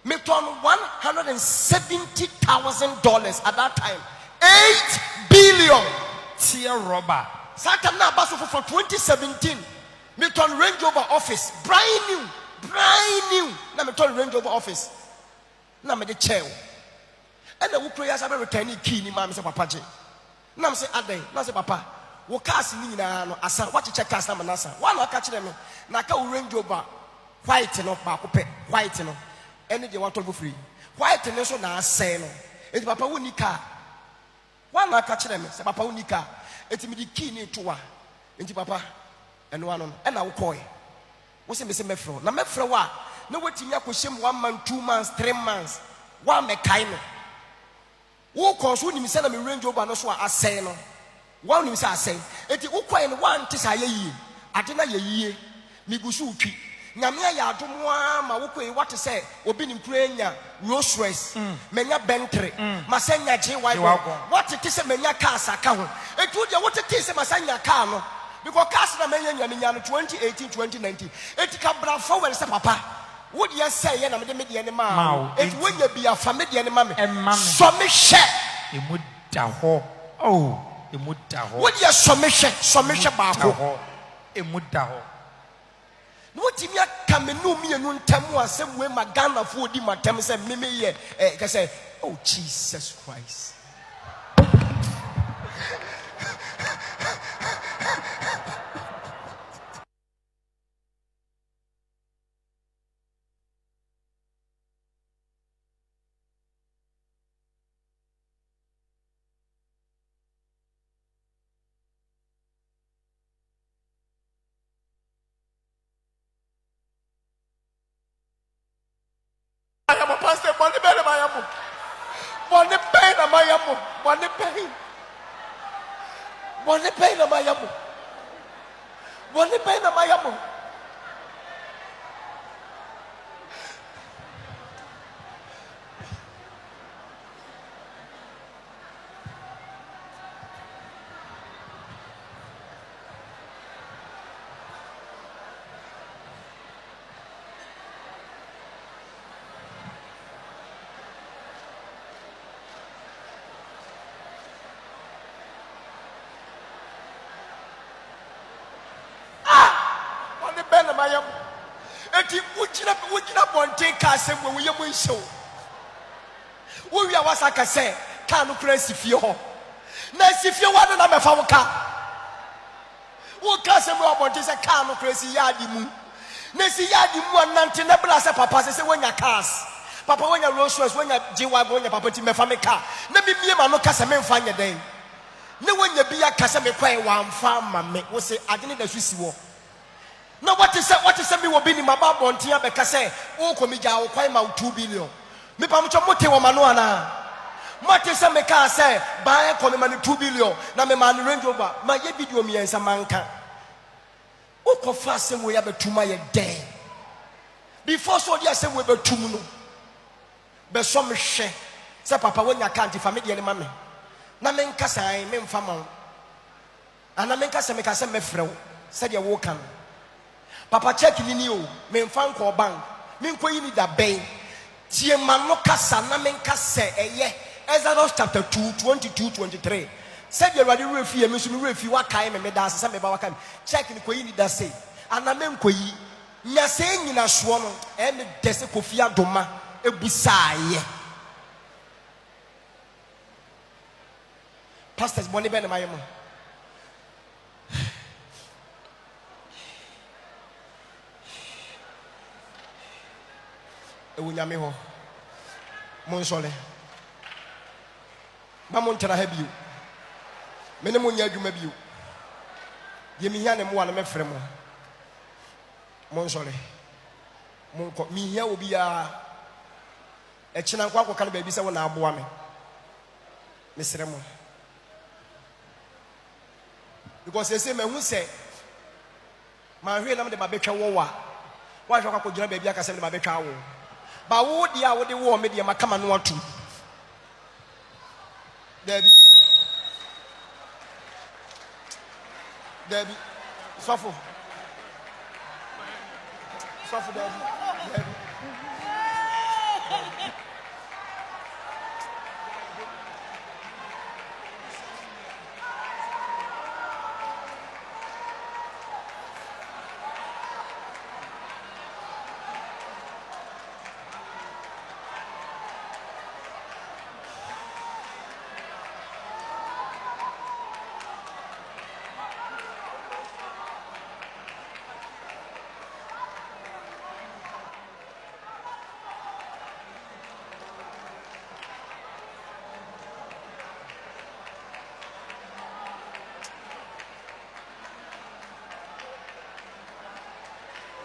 Me turn $170,000 at that time. 8 billion. Tear rubber. Satan na baso for 2017. Me turn Range Rover office. Brand new. Na me turn Range Rover office. Na me de chair. And the Ukrainians have returned key ni ma me say papa je. Na me say adai. Na say papa. Wo cars ni nyina no asa what check cars na manasa one aka kire me na ka wo Range Rover white no ba ko pe white no ene je wato free white ne so na asɛ no enti papa wo ni car one aka kire me say papa wo ni car enti me di key ni to wa enti papa eno ano no ena wo kɔe wo se me se mefrɛ na mefrɛ wa na watimi akɔhyem 1 month 2 months 3 months wa me kai no wo kɔ so ni me se na me Range Rover no so asɛ no one him say eti ukwa en one tisa ye ade na ye migusu utwi nyame ya adomo ma wokɔ what say Obinim nya Rolls Royce menya Bentley masenya GY what it is menya cars aka ho etu de what it is masenya car no because cars na menya nya no 2018 2019 eti ka bra forward say papa what you say ye na me de ne ma eti wonya bia fa me de ne ma me so me hye emu da ho oh what you submission baako emuda ho no timi aka me no mi enu ntamu asem we magana fo odi matam se me ye ka say oh Jesus Christ I am a pastor, money pain na mayamu. Money pain na mayamu. Money pain. Money pain na mayamu. Money pain na mayamu. Eti wujina bonte ka asem we ye mo nhyɛ wo wi awasa ka sɛ ka no kura sifie ho na sifie wa no na mefa wo ka wo ka asem we bonte sɛ ka no kura si yadi mu na si yadi mu anante na bla sɛ papa sɛ wonya cars papa wonya Rolls Royce wonya GY wonya papa ti mefa me ka na me mie ma no ka sɛ memfa nyɛ den na wonya bi aka sɛ me kwai wa mfa ma me wo se adene da so si wo. Now what is me Obinim about bontia because say oh komija o kwai ma 2 billion. Me pa mcho mote wo mano ana. What is me ka say buy komi ma 2 billion na me man Range Rover ma ye video mi ensa manka. O ko fa say we ya betuma ye den. Before so dia say we betum no. Be so me hwe say papa wonya account fa me de ne ma me. Na me nka sai me mfa ma. Ana me nka say me ka say me frɛ wo. Say dia wo kan. Papa check ni o me mfa nko bank me nko yi ni da ben tie ma no kasa na me nka se eye Exodus chapter 2 22 23 said you already refi me so me refi wa kai me da se me ba wa kai check ni ko yi ni da say ana me nko yi nya se nyina so no e me dese kofi adoma ebusaye pastors money be na mayemo ewunyame ho monsole ba montera ha biu mene monya adwuma biu ye mihia ne mo wa na mefrɛ mo monsole Monko me here will be a chinanko can baby say when I boame. Mr. Remo. Because they say me who say my real name the babecha war. Why should I go join baby I can say the babecha war. But wo dia wo de war me dia makama no atu. Debbie. Suffer. Debbie.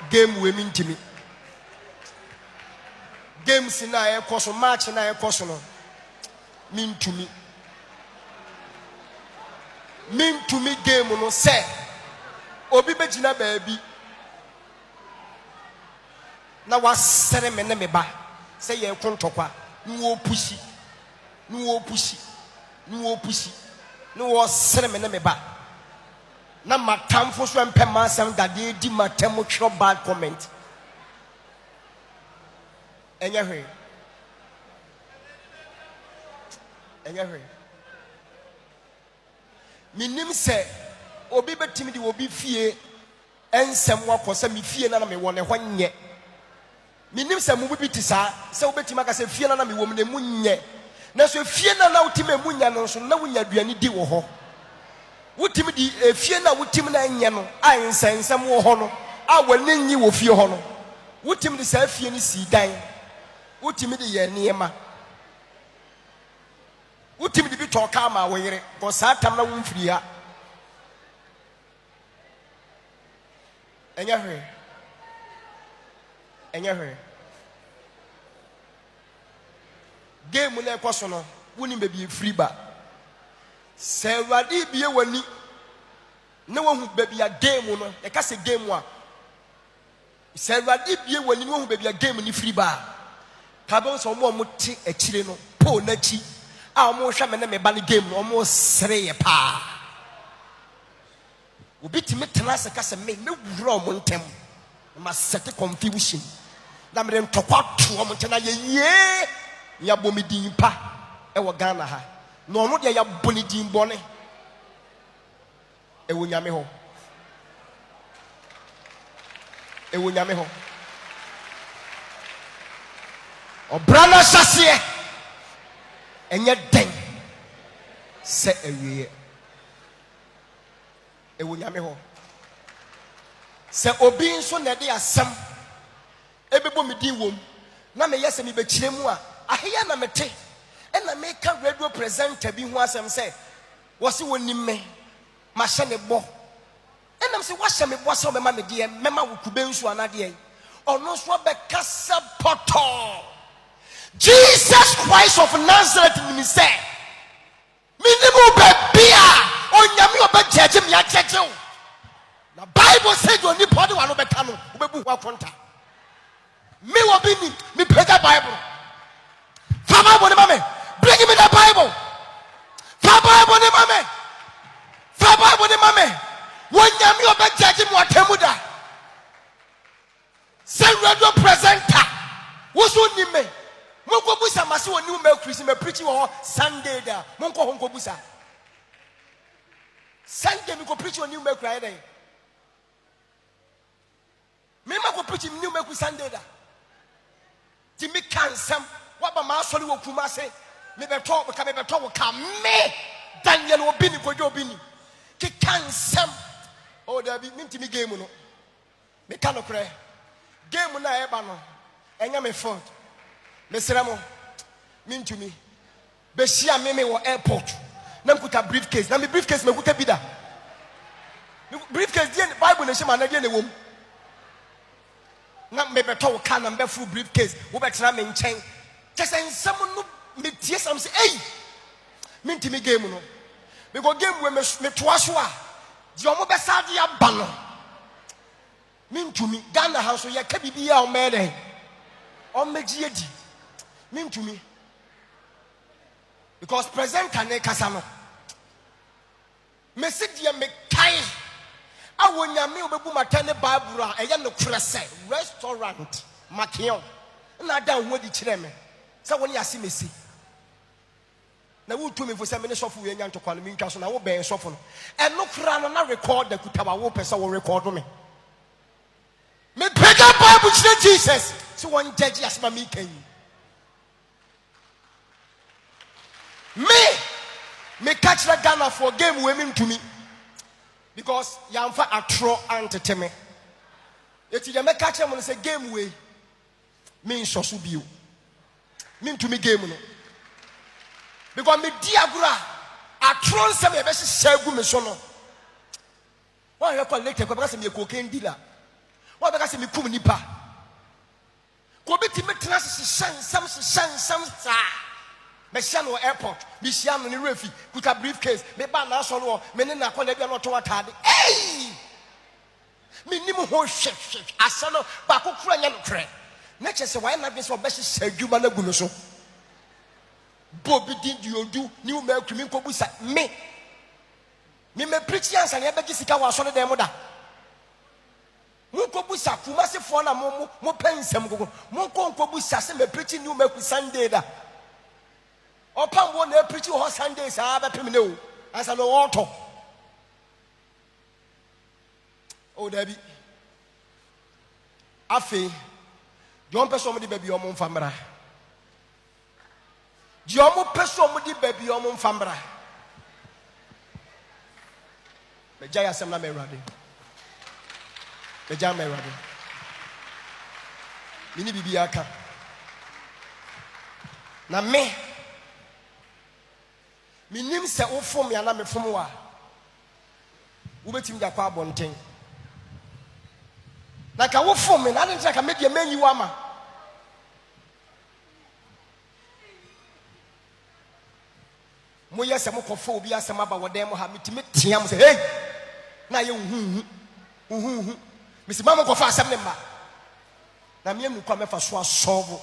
Game we mean to me. Games in a course match in a course mean to me. Mean to me game no say. Obi bejina baby. Na was seremene meba. Say ye kontokwa. No pussy. No pussy. No pussy. No was seremene meba. Na matam for so empema sam that they di matam show bad comment. Enya hwe. Minim se obi betimi di obi fie ensem wakose mi fie na me wone ho nye. Minim se mu bi ti sa se obetima ka se fie na me wom ne mu nye. Na so fie na utime mu nya no so na wunya duani di wo ho. Wutimi di fie na wutimi na nye no ansensem wo ho no a wani nyi wo fie ho no wutimi di sa fie ni si dan wutimi di ye niema wutimi di bi toka ma wo yire ko sa tam na wo mfiri ha enya hwe game na ekoso no woni be bi free ba se wadi bie wani na wo hu baby a game no e ka se game a se wadi bie wani no hu baby a game ni free ba ka bo so mo ti akire no po na chi a mo hwa me na me ba ni game no mo sere ye pa obi ti metena se ka se me wura mo ntem ma set confusion na me ntokwa to mo ntena ye ya bomi din pa e wo Ghana ha no no dia ya boni din bone e wo nyame ho obrana sase enye den se awie e wo nyame ho se obi nso na de asem ebebo mi din wom na me yese mi be kire mu a aheya na mete ena make a radio presenter bi hu asem say wose woni me ma hye ne bo enam se wahye me bo se me ma me de mema wo kube nsu anade ono so be kasa poto Jesus Christ of Nazareth ni say minimum be bia onyame oba jeje me ajeje o na Bible say do ni podi wa no beka no obebu ho akonta me Obinim me pega Bible fa Bible ni mame bring me the Bible fa Bible ni mame fa Bible ni mame wonyame oba jeje me watemuda say radio presenter woso ni me monko busa mase woni me Christ me preach wo Sunday da monko honko busa Sunday me ko preach woni me cry dey me ma ko preach me me ku Sunday da ti me kansam wa ba ma sori wo kuma se me beto wo ka me Daniel Obinim ko Obinim ki kansam o da bi minti mi game no me ka no kre game na e ba no enya me phone me seramo minti mi be shia me wo airport na mkuta briefcase na me briefcase me kuta bida briefcase die Bible na shema na die na wom na me beto ka na full briefcase wo betena me nchen just ensem no me tie sam say hey me ntimi game no because game we me toa so a di omo be sa de aba no me ntumi Ghana ha so ye ka bibia o me den o meji edi me ntumi because present kan kasa no me se die me kai awonyame obebu matane bible a eye no krese restaurant makion na da ho di kire me se woni ase mesi na wo tumi fo se me ne sofo we nya ntokwa no mi ntwa so na wo ben sofo no eno kra no na record da kutawa wo pese wo record me pega bible kire Jesus so won judge asma mi kan me catch the Ghana for game women to me because yamfa atro anteteme eti de me catch them say game way me so so bio me to me game no because me di agura atro nsem e be hye me so no why you call later because me cocaine dealer why because me kum nipa ko beti me tena shan sam sa me shano airport me shano ni refi kuta briefcase me ba na so no me ne na kola bia no to watade eh me nim ho hwe asano ba ko kura nya no kre na chese why na be so be hye adwuma na gu no so bobi din di odu ni o ma kwimi ko busa me preach yansa ne be gisika wa so ne dem da mo ko busa kuma se fo na mo pensem gogo mo ko busa se me preach ni o ma ku Sunday da Opambo na preach ho Sunday sa ba pem ne o asa no woto o dabi afi John person di baby o mo mfamra di o mo person mo di baby o mo mfamra me jaya sem na me rade me jaya me rade mini bibi aka na me minim se wo fom ya na me fom wa wo betim ja kwa abonten na ka wo fom me na ne ntra ka me de manyi wa ma mo yese mo kofo obi asem aba wodan mo ha mitime tia mo se hey na ye hu me se mama kofa asem ne ma na me emu kwa me fa so asobo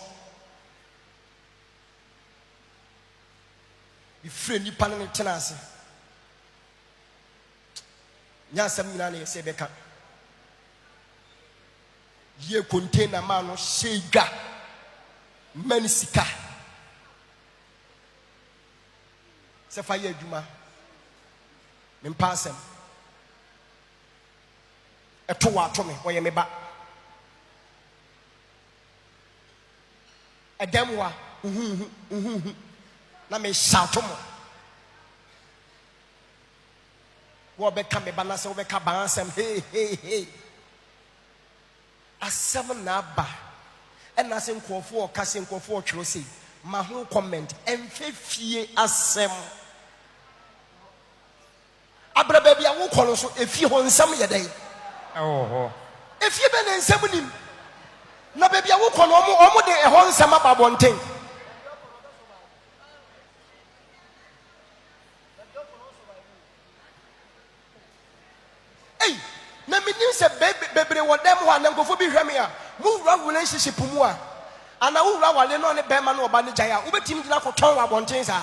ifre nipa ne tenase nya sam nyina ne se beka ye container ma no shega manisika se fa ye adwuma me mpasem eto wa to me oye me ba edamwa na me shout mo wo be ka me bana se wo be ka ban sem hey asem na ba ena se nkofo o ka se nkofo o twero sei ma ho comment emfefie asem abra ba bia wo kɔ no so efie ho nsam ye dai efie be na nsam nim na ba bia wo kɔ no omo de ho nsam ababonten na minim se bebre wodem ho anankofo bi hweme a mu wura relationship mu a ana wura wale no ne bema no oba ne jaya ubetim dina ko ton abonten sa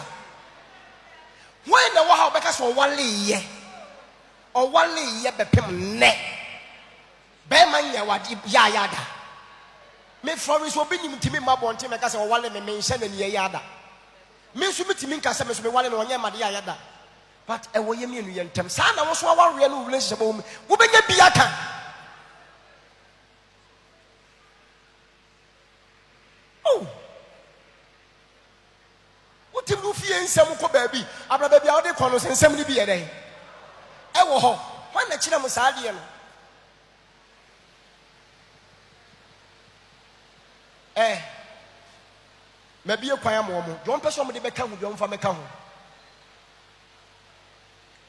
when na wo ha obeka so wale ye bepem ne bema nya wadi ya yada me Florence Obinim timi mabonten me ka se wale me menhye na ne yada me nso mitimi nka se me so me wale no onye made ya yada but e wo ye me enu ye ntem sa na wo so awarre no relationship wo benya bia ka oh utim no fie nsem ko baabi abra baabi a wo de kono nsem ni bi ye den e wo ho wan na kire mo sa de no me bie kwan amomo John person mo de beka hu John fa meka hu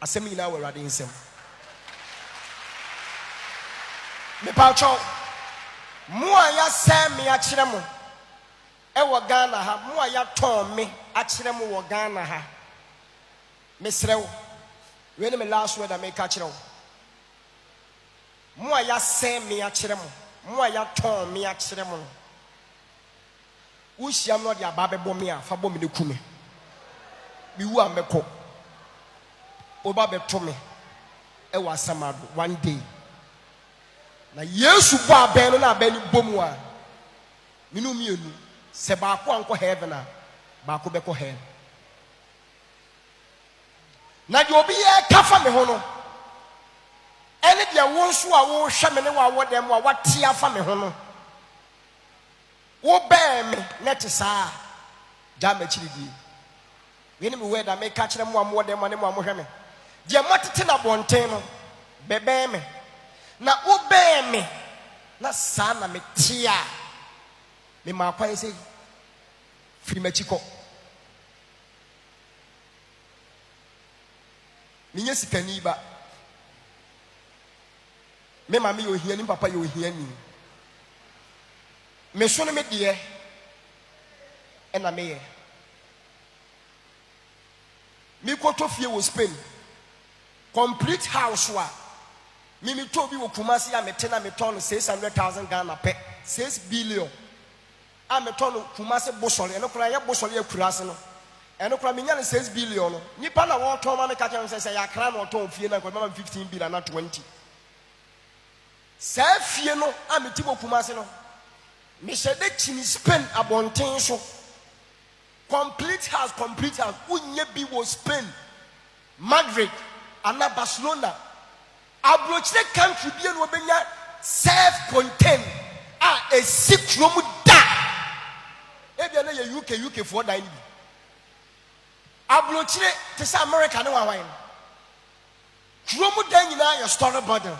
asem nyina wa rade nsem me pa cho Mua ya send me a chiremo. Ewa Ghana ha. Mua ya ton me a chiremo wa Ghana ha. Misrew. When me last word I make a chiro. Mua ya send me a chiremo. Mua ya ton me a chiremo. Ushi am not ya babe bomia, fabo me de kume. Bi wu ameko. Oba be to me. Ewa samado one day. Na Yesu bo abenu na abenu bomu a. Minu mienu. Se ba ko anko heaven a, ba ko be ko hell. Na de obi ye kafa me ho no. Ene de wo nso a wo hwe me ne wa wo dem a wate afa me ho no. Wo be me net saa. Ja ma chiri di. We ni me we da me ka kire mo am wo dem ne mo am hwe me. Je motete na bonten no. Bebe me. Na wo be me. Na saa na me tia. Me ma kwan sei. Firi machiko. Minye sikani ba. Me mama yo hia ni papa yo hia ni. Me so no me de e na me ye. Me koto fie wo Spain. Complete house wa. Me to bi wo Kumasi ya mete na me ton 600,000 Ghana pe. 6 billion. A me ton Kumasi bosole. Eno kura ye bosole akurase no. Eno kura me nya 6 billion no. Nipa na wo ton ma me ka chen say ya kra na ton fie na ko ma 15 billion na 20. Sa fie no a me tibo Kumasi no. Me shede chini Spain abonten so. Complete house. Unye bi wo Spain, Madrid, and Barcelona. Abrochile country bi no benya self-contained. A sick room da. Ebi na ye UK for da ni. Abrochile te say America no wan wan. Room da nyina your storyboard.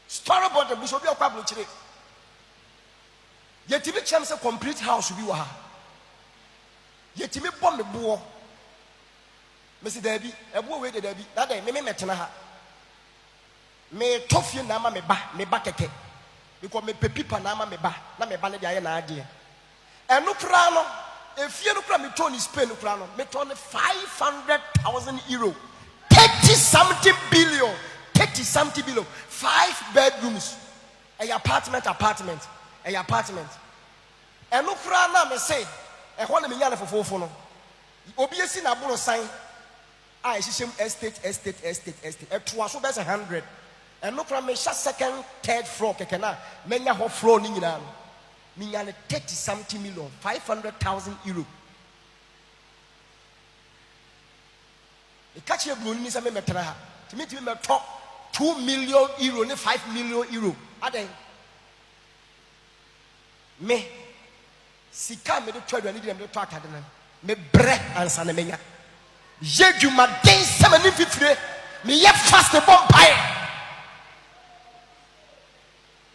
Storyboard bi so bi akwa abrochile. Yetimi chem say complete house bi wa ha. Yetimi bom me bo. Me si dabi, ebo we de dabi. Na dey me metena ha. Me tofie na ma me ba keke. Because me pepipa na ma me ba, na me ba ne de aye na ade. Enu kra no, efie no kra me turn Spain no kra no, me turn 500,000 euro. 30 billion. 5 bedrooms. A apartment. Enu kra na me say, e ho na me nya na fofofo no. Obi esi na boro sign. I shishem estate. Eto so be 100. Enu kra me sha second, third floor keke na. Me nya ho floor ni nyina no. Me nya 30 million, 500,000 euro. E catch you blue ni say me metra ha. Timi me talk 2 million euro ne 5 million euro. Aden. Me sika me de twadu ani dem de to akade na me bre ansa na menya jeduma den sama ni fifire me ye fast bomb pie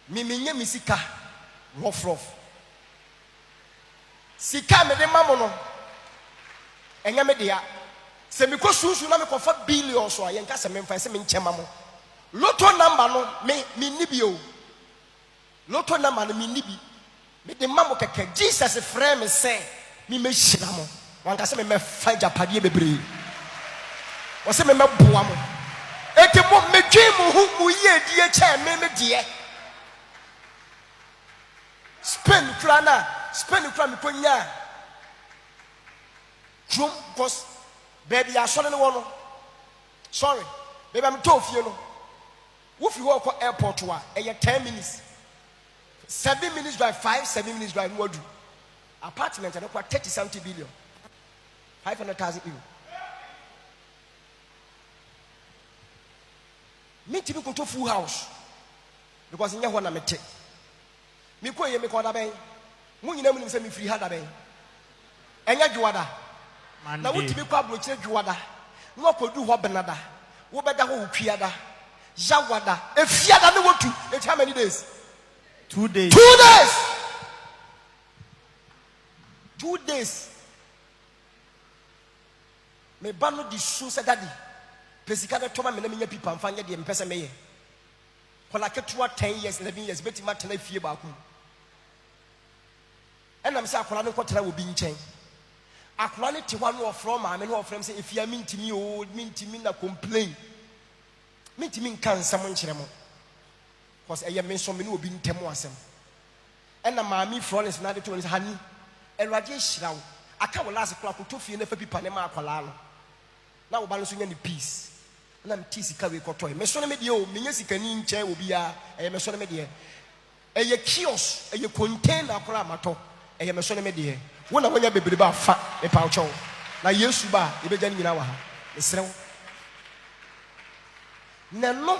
me menya me sika rough sika me de mamo no enya me dia se me ko sunsu na me ko fa billion so ayen ka se me mfa se me nchema mo lotto number no me ni bi o lotto number no me ni bi me de mamo keke Jesus frère me say me shira mo wanka se me fa japade bebre o se me boa mo eti mo me dwe mo hu mo ye die che me die Spain kra me konya drum cause baby ya so ne wo sorry baby am to fie no wo fi wo ko airport wa e 10 minutes 7 minutes drive, 7 minutes drive, what do? Apartment and 30 billion. 500,000 euro. Me to go to full house. Because in your one I met. Me ko ye me ko da ben. Mu nyina mu say me free hada ben. Enya juwada. Na wo tibi ko abrochire juwada. No ko du ho benada. Wo beda ho twiada. Jawada. Efiada ne wotu. It how many days? 2 days. 2 days. 2 days. Me bano di su se daddy. Pesika be toma me na menya pipa mfa nya de mpese meye. ketewa 10 years 11 years beti ma tena fie ba ku enam se akola ne kotena wo bi nchen akola ne te wa no ofro ma me no ofrem se efia mintimi o mintimi na complain mintimi nka nsam nkyere mo cause eye me so me no obi ntemu asem enna maami florence na de to ni hani elwade hirawo aka wo last kula ko to fie na fa pipa ne ma akola no na wo ba no so nya ni peace na mti sika we kotoi me so na me de o menya sika ni nche obi a me so na me de eye kiosk eye container akora mato me so na me de wo na wonya bebre ba fa me pa ucho na yesu ba e beja ni nyina wa ha mesrew na no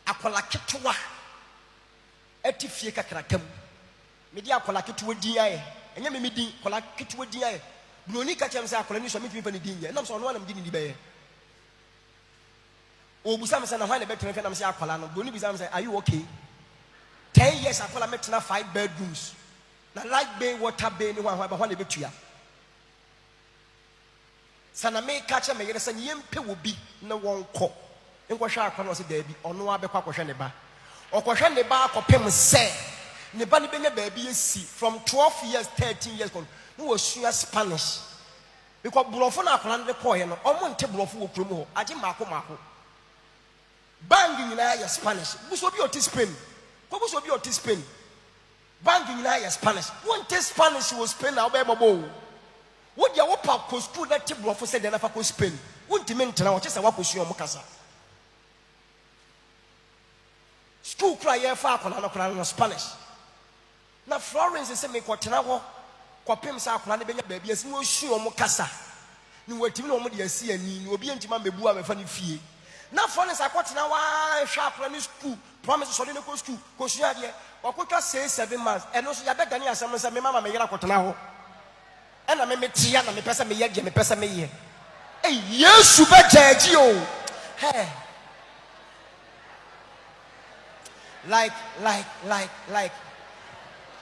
akola ketwa etifie kakrakam me di akola ketwa din aye enya me din akola ketwa din aye broni ka chem se akola ni so me timi pa ni din ye na so no na me din ni be ye obusa me say na hwan na betre fe na me say akola no broni bisa me say are you okay 10 years akola metena 5 bedrooms na light bay water bay ni hwan ba hwan na betua sana me ka che me yere say yempe wo bi na won kɔ nkɔhwɛ akola so da bi ɔno abɛkɔ akɔhwɛ ne ba ɔkɔhwɛ ne ba akɔpem sɛ ne ba ne benya ba bi esi from 12 years 13 years kon no wɔsua Spanish because brofo na akola ne kɔɛ no ɔmo nte brofo wɔ kurom hɔ agye maako bang nyina ya Spanish buso bi oti Spain ko buso bi oti Spain bang nyina ya Spanish won te Spanish wo Spain na obey bobo wo dia wo pa ko school na te brofo se de na fa ko Spain won ti mentena wo kyesa wa ko sua mo kasa school cry ye fa akola no Spanish na Florence se me ko tena ho ko pem sa akola ne benya ba bi asi wo sua mo kasa ni watimi na wo de asi ani ni obi entima mebu a mefa ne fie na Florence akotena wa hwa akola ne school promise so de ne ko school ko sua de wakotwa 6-7 months eno so ya bega ni asem se me mama me yera akotena ho ena me metia na me pesa me ye me pesa me ye Yesu be jaji o hey like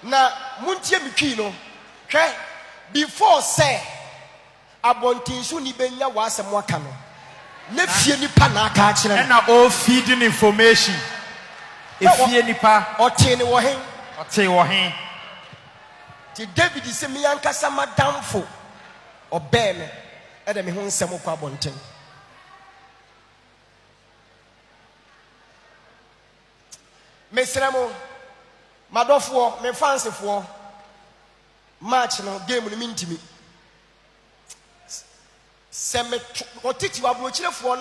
na muntie mitwi no hwe before say abontinsu ni benya wa asem waka no na fie nipa na aka akire na all feeding information efie nipa otene wo hen ote wo hen ti David se me yankasa madamfo obeme ede me ho nsem kwa abonten mesremo madofo me fansefo match no game no mintimi se me otiti abrochirefo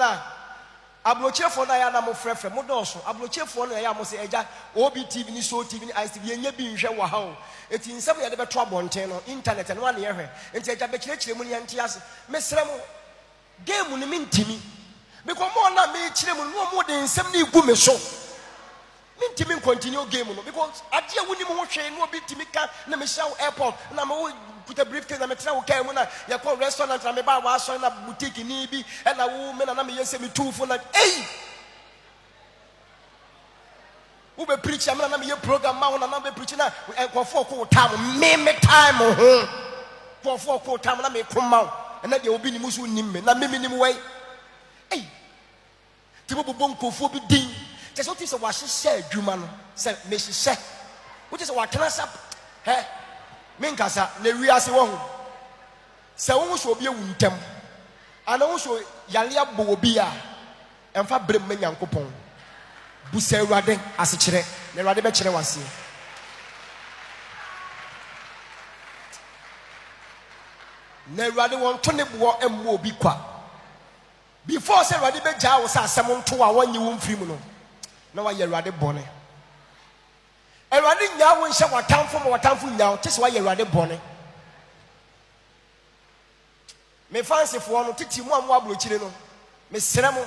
na ya na mo frefre mo doso abrochirefo na ya mo se eja OBTV ni so TV ni ICTV enya bi nhwe wa ha o eti nsem ya de beto abonten no internet no na ye hwe enti eja be chire mu ni ante ase mesremo game no mintimi because mo na me chire mu no mo de nsem na igu me so mintimi continue game no because ade a woni mo hwe no obi timi ka na me show airport na me put a briefcase na me tena wo kai mu na ye call restaurant na me ba wa so na boutique ni bi e na wo me na me yese me tufo na wo be preach am na me ye program ma wo na be preach na enkofo ko time me time ho enkofo ko time na me koma na de obi ni musu nim me na me nim wai ti bo nkofo bi din just what is a wash share juma no say me share which is what can sap menkasa na wiase wo ho se wo so obi ewuntem ana wo so yale abo obi a emfa brem manyankopon busa Awurade asekire na Awurade be kire wase na Awurade won to ne bo emmo obi kwa before say Awurade be gya wo sa asem nto a wonyi wo mfiri mu no na wa ye Awurade bone Awurade nya wo nhye watamfo ma watamfo nya wo tese wa ye Awurade bone me fansefo no titi mu amwo abrochire no me seremo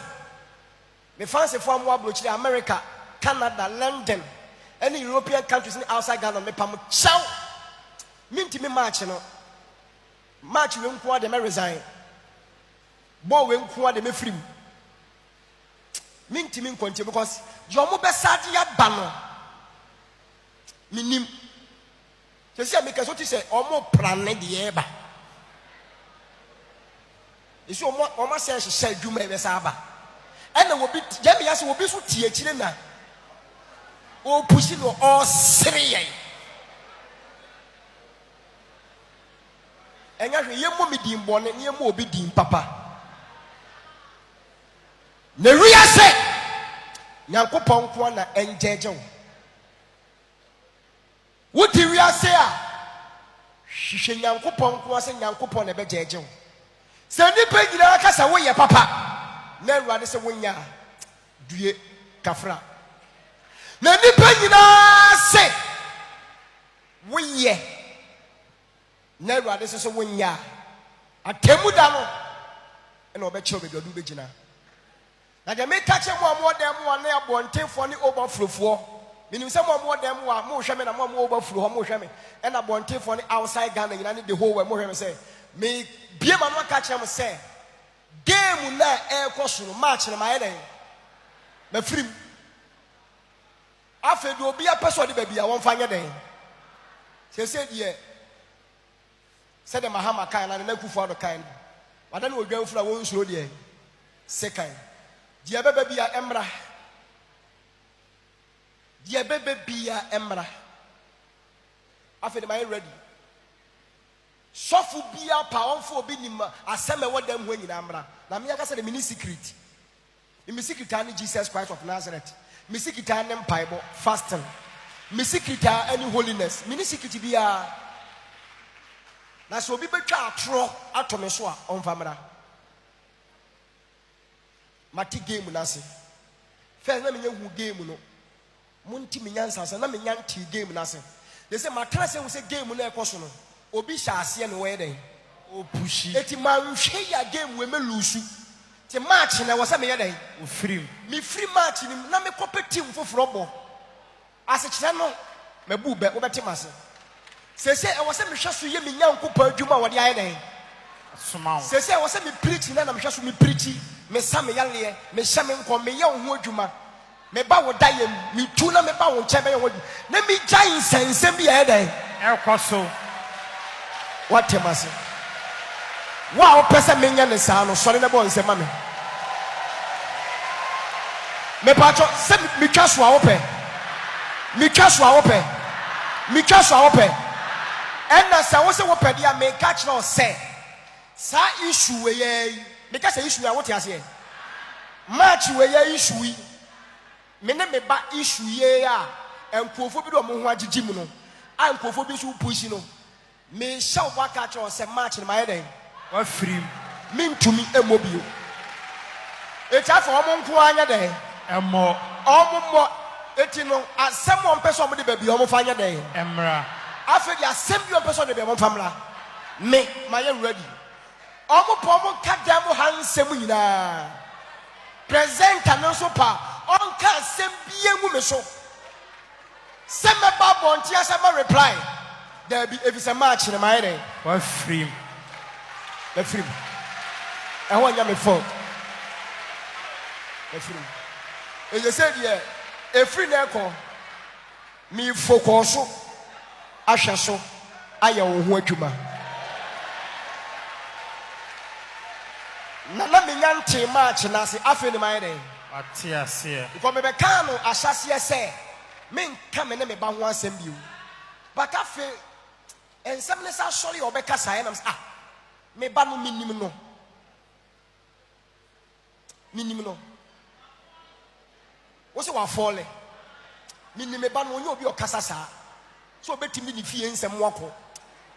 me fansefo amwo abrochire America Canada London any European countries in outside Ghana me pam chow minti me match no match we nko ade me resign bo we nko ade me free minti me continue because your mo be sad ya ba no minim se se me kaso ti se omo prane de eba isi omo se hye adwuma e be sa ba ɛna obi yɛmi yɛ sɛ obi so tie akyire na o pushi no ɔsere yɛn ɛnya hwɛ yɛn mu mi din bɔne ne yɛn mu obi din papa na wiase nyankopɔn nko na ɛngyɛgye wo woti wiase a hwehwɛ nyankopɔn nko sɛ nyankopɔn na ɛbɛgyɛgye wo sɛ nipa nyinaa ka sɛ woyɛ papa na awurade sɛ wonya due kafra na nipa nyinaa sɛ woyɛ na awurade sɛ wonya atemu da no ɛna ɔbɛkyerɛ baabi ɔde wobɛgyina na deɛ meka kyɛ mo a moɔdɛn mo a na abɔntenfoɔ ne ɔbɔforofoɔ menim sɛ mo a moɔdɛn mo a mohwɛ me na mo a moɔbɔforo hɔ mohwɛ me ɛna abɔntenfoɔ ne outside Ghana nyina ne the whole world mohwɛ me sɛ me bie ma no aka kyerɛ mo sɛ game na ɛrekɔ so no match no mayɛ dɛn mafirim afei deɛ obi apɛ sɛ ɔde baabi a wɔmfa nyɛ dɛn sɛsɛ deɛ sɛdeɛ mahama kan na ne nakufo ado kan no wada ne odwanfo a wɔnsuro deɛ sekan deɛ bɛbɛ bi a ɛmmra deɛ bɛbɛ bi a ɛmmra afei de mayɛ ready sɔfo bia pa ɔmfo obi nim asɛm ɛwɔ dam ho nyinaa mmra na me aka sɛ de mini secret me secret ne Jesus Christ of Nazareth me secret ne mpaebɔ fasting me secret any holiness mini secret bia na sɛ obi bɛtwa atoro ato me so a ɔmfa mmra mate game na se first na menya hu game no monti menya nsansa na menya nti game na se de sɛ matara sɛ hu sɛ game no ɛkɔ so no obi hyɛ aseɛ no wɔyɛ dɛn opushi eti manhwɛ ya game we me lusu te match na wɔ sɛ meyɛ dɛn ofiri me free match ni na me kɔpɛ team foforɔ bɔ asekyerɛ no mabu bɛ wobɛte mase sɛsɛ ɛwɔ sɛ mehwɛ so yɛ me nyankopɔ adwuma a wɔde ayɛ dɛn somawo sɛsɛ ɛwɔ sɛ me preach na mehwɛ so me preach me sa me yaleɛ me hyɛ me nkɔ me yɛ wo ho adwuma me ba wo dayɛ me tu na me ba wo nkyɛn bɛyɛ wo adwuma na me gya nsɛnsɛm bi ayɛ dɛn ɛkɔ so what am I saying? Wow, person menya ne saa no sɔre na bɔ nsɛm ma me. Me patro sɛ me twa so a wopɛ. Me twa so a wopɛ. Me twa so a wopɛ. Ɛna sɛ wo sɛ wopɛ dia me ka kyerɛ o sɛ saa issue we yɛ me ka sɛ issue a wote aseɛ. Match we yɛ issue yi. Me ne me ba issue yɛ a nkofo bi do mo ho agyegye mu no. A nkofo bi so push no. Me shall walk at you say match in my day. What free? Mean to me a mobile. It's half for Omonquanya day. And more. Etino, as someone person with the baby, Omofanya day. Emra. After the assembly person to be one family. Me, my ready. Omopomo cut down hands semina. Present and also pa. On can send be a woman so. Send my bab on Tiasama reply. There be if it's a match in my day. What free? The free. I want you to fall. The free. As I said, yeah, a free neck. Me focus so. Asha so. I am Huatuma. Nana me yante match na se afi in my day. What yes here? Because me bekano ashasia say. Men come and me ba ho asem bi. But afi and some less are sorry or because I am me banu minimum no what's our folly minimum banu you be your casasa so betting me fee and some walk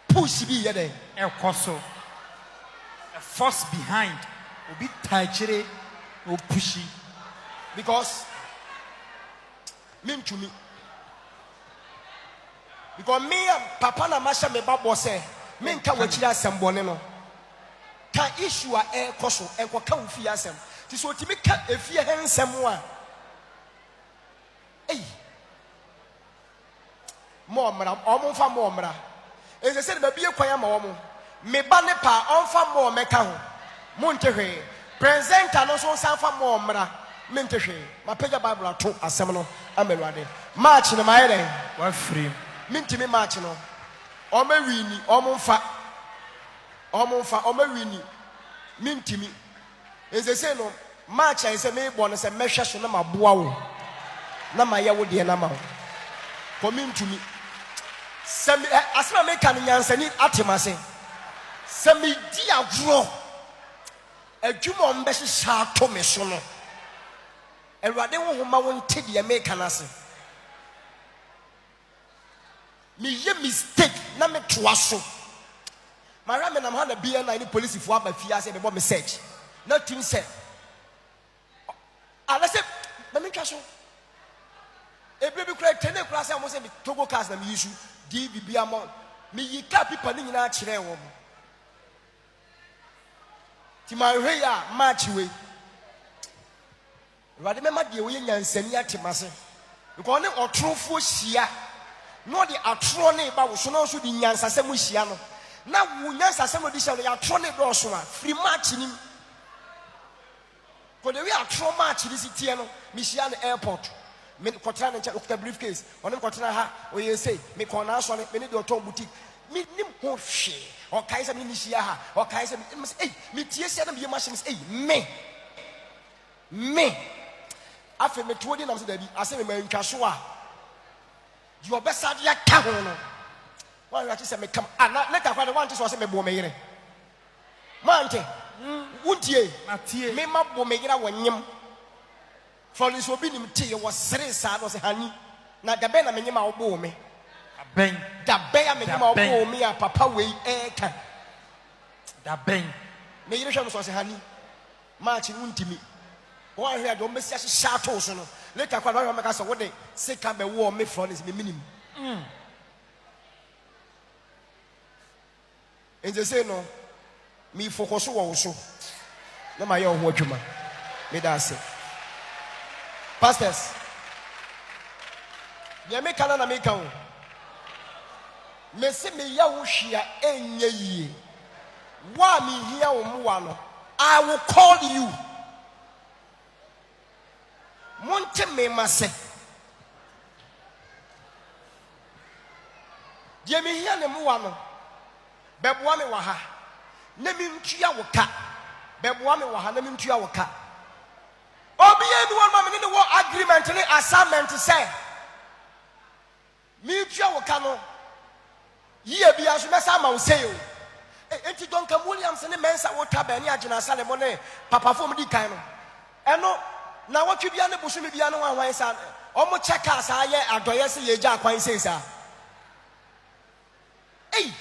push be there a coso a force behind will be tight or pushy because mean to me. Because me and Papa na Masha me babo say, me nka wachira asembone no. Ka issue a koso enko ka ufi asem. Ti so ti me ka efie hensem a. Ey. Mo mra, omfa mo mra. E se ba bie kwan ama wo me ba ne pa omfa mo meka ho. Mo ntehwe. Presenter no so sanfa mo mra. Me ntehwe. Ma pega Bible to asem no ameluade. March ne ma yere. Wa free. Mintimi match no ome wini omonfa ome wini mintimi eze say no match I say me born say measure so na maboa wo na maye wo de na ma wo come to me semi asema me kan nyansani atemase semi di agro adwuma on be hyehyɛ ato me so no Awurade wo homa wo nte de me kan ase me ye mistake na me toa so mara me nam ha na bia na ni police fo aba fia se be bo me search na tim se ala se me twa so ebe bi kura tene kura se mo se me togo cars na me issue dbb amount me yi ka people ni nyina kire wo mo ti ma hwe ya match we Awurade me ma de wo ye nyansani atemase because ne otrofo hia no de atro ne ba wo so no so di nyansasem hia no na wo nyansasem di hia no ya atro ne do so a free match nim ko de we atro match di sitie no me hia no airport me kotra ne cha briefcase onem kotra ha o ye say me ko na so ne me de oton boutique me nim ho hwe o kai se me ni hia ha o kai se me me tie se na me machine me afi me to di na se da bi ase me mantwa so a you obesa dia ka ho no one ya say me come na ka kwa de one so say me bo me yire mante wuntie me ma bo me yire wonyem for this Obinim tie was sere sa no say hani na da be na me nyema wo bo me ben da be ya me nyema wo bo me a papa we ka da ben me yire hwe no so say hani match wuntimi one here do mesi shato so no later kwa wa meka so wo de sika be wo me for this me minim and they say no me focus wo so na ma ye ho adwuma me da say pastors ye me kana na me kan o me se me ya wo hwia enye yie wa me hia wo mo wa no I will call you Monte me mase. Die me hia ne mu wa no. Beboa me wa ha. Na mi ntua wo ka. Beboa me wa ha na mi ntua wo ka. Obi ye bi won ma me ne wo agreement ne assignment say. Mi ntua wo ka no. Ye bia so mesa ma wo say o. Enti Duncan Williams ne mensa wo taba ne agina sale mo ne papa fo mo di kan no. Eno na what you be an busumi be an one san omo check us aye adoye se ye ja kwan se sa eh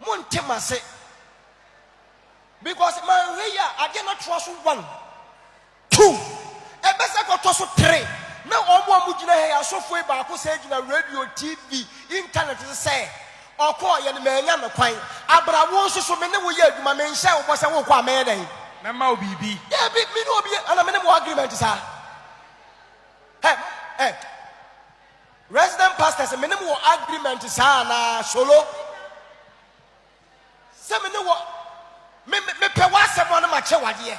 mon temase because man we ya ade na trust 1 2 e be se ko to so 3 na omo amugina he asofo e ba ko se gina radio tv internet se okọ ye ne manya no kwan abrawo nso so me ne wo ye aduma me nhyɛ wo bɔ se wo kɔ amɛ den Mama obibi. Yeah, me no be and I'm no agreement sir. Hey. Resident pastors minimum agreement sir na solo. Say me no me pe wa se mo na ma che wade.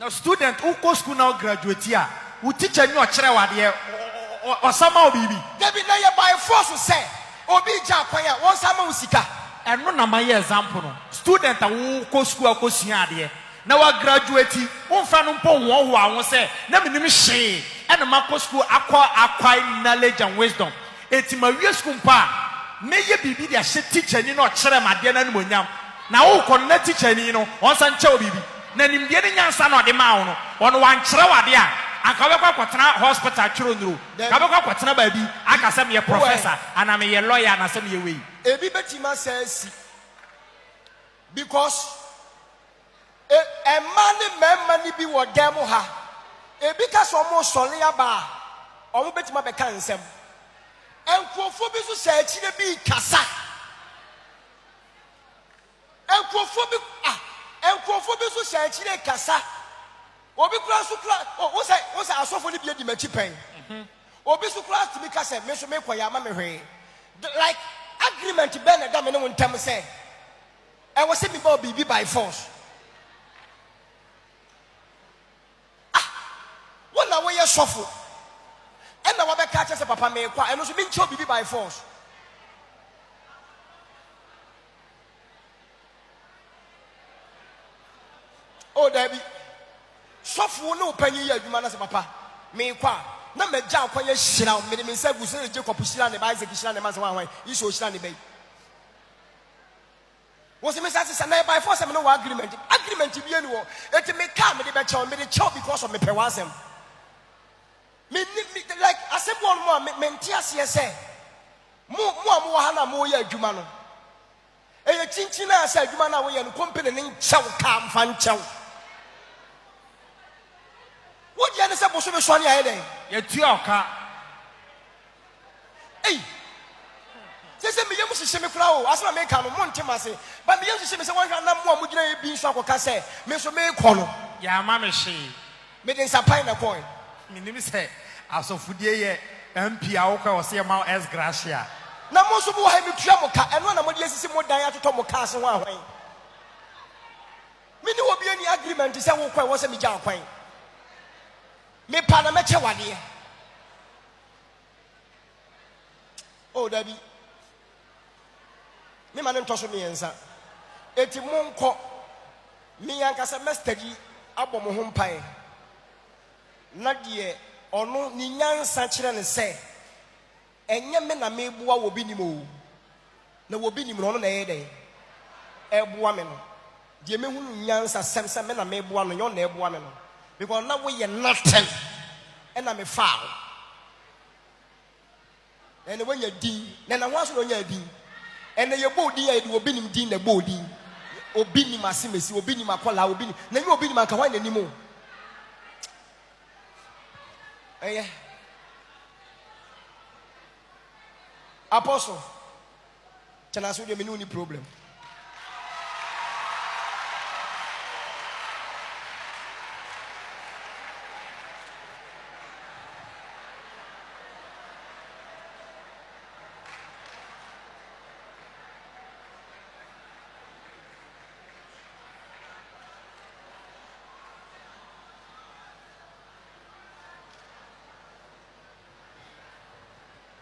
Now student who go school now graduate here, who teacher you chere wade or sama obibi. David na ye by force say obi ja kwan ya won sama usika. And no na my example no. Student who go school ko sua ade. Na wa graduate wonfa no mpo wo ho awon se na menim hye e na mako school acquire knowledge and wisdom eti ma wie school pa me ye bibi dia hye teacher ni no kire made na nimonyam na wo ko na teacher ni no won san che obibi na nimde ni nyansa na ode ma wo no wono wan kire wade a aka be kwatena hospital kiro nduru ka be kwatena ba bi aka se me professor ana me ye lawyer na se me ye we ebi betima says because a man ni bi wo demo ha ebi ka so mo sole aba o mo betima be kan nsem enkrofo bi so sa akire bi kasa enkrofo bi so sa akire kasa obi kura so kura o say asofo ni bi edi machi pen obi so kura to bi kasa me so me kwaya ma me hwe like agreement be na da me ne won tam say e wo se bi ba bibi by force. One na we ye sofo. And na we be catch say papa me kwa eno so me nche bibi by force. Oh, Debbie. Sofu no penny ya juma na se papa. Me kwa na me ja kwa ye hira me me se gu se Jacob hira ne ba Isaac hira ne ma se wan iso hira ne be. Was me say na by force me no agreement bi enu wo. Eti me ka me de be chew me de chew because of me pe wasem. Me like asem one more me ntiase say. Mo ha na mo ya adwuma no. Eye chinchin na say adwuma na wo ye no company ne nchew ka mfa nchew. What do you understand? Boso be swani aye den. Ye tua oka. Hey. Say me yemu hihye me kura o. Asema me ka no montem ase. Ba me yemu hihye me say wan hwa na mo amugina e bi nso akoka say me so me kɔ no. Ya ma me hye. Me den sapai na kɔ. Me nim say asofudie ye MP a wo kɔ wo say ma S Gracia. Na mo so bo ha me tua mo ka. Eno na mo de asisi mo dan atoto mo ka ase ho ahwan. Me ni obi ani agreement say wo kɔ wo say me gya akwan. Me pana me che wade. Oh Dabi. Me man ntoso me yensa. Eti monko me yanka se mestadi abɔ mo ho mpan. Na de ɔno ni nyansa kyerɛ ne sɛ enye me na me bua wo binim o. Na wo binim no na ɛyɛ dɛ. Ɛbua me no. De me hunu nyansa sɛm me na me bua no yo na ɛbua me no. Because now we are nothing, and I'm a foul. And when you're dean, then I want to know you're dean. And then your body, I do Obinim dean the body. Obinim Asimesi, Obinim Akola, Obinim. Then you Obinim Akawan anymore. Eh, Apostle, Chanasu, you mean problem.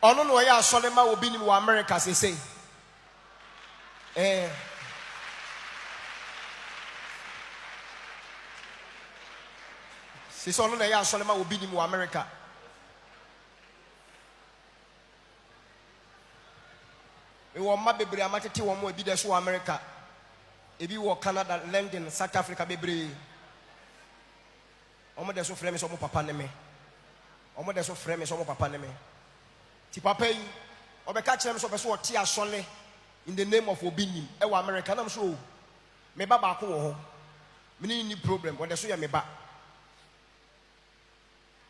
Ono no ya asole ma Obinim wo America say. Se ono no ya asole ma Obinim wo America. E wo ma bebre amatete wo mo ebi de so America. Ebi wo Canada, London, South Africa bebre. Omo de so frɛ me so mo papa ne me. Omo de so frɛ me so mo papa ne me. Ti papa yi obeka kyerem so person ote asole in the name of Obinim e wa America na so me ba ba ko wo ho me ni problem wo de so ya me ba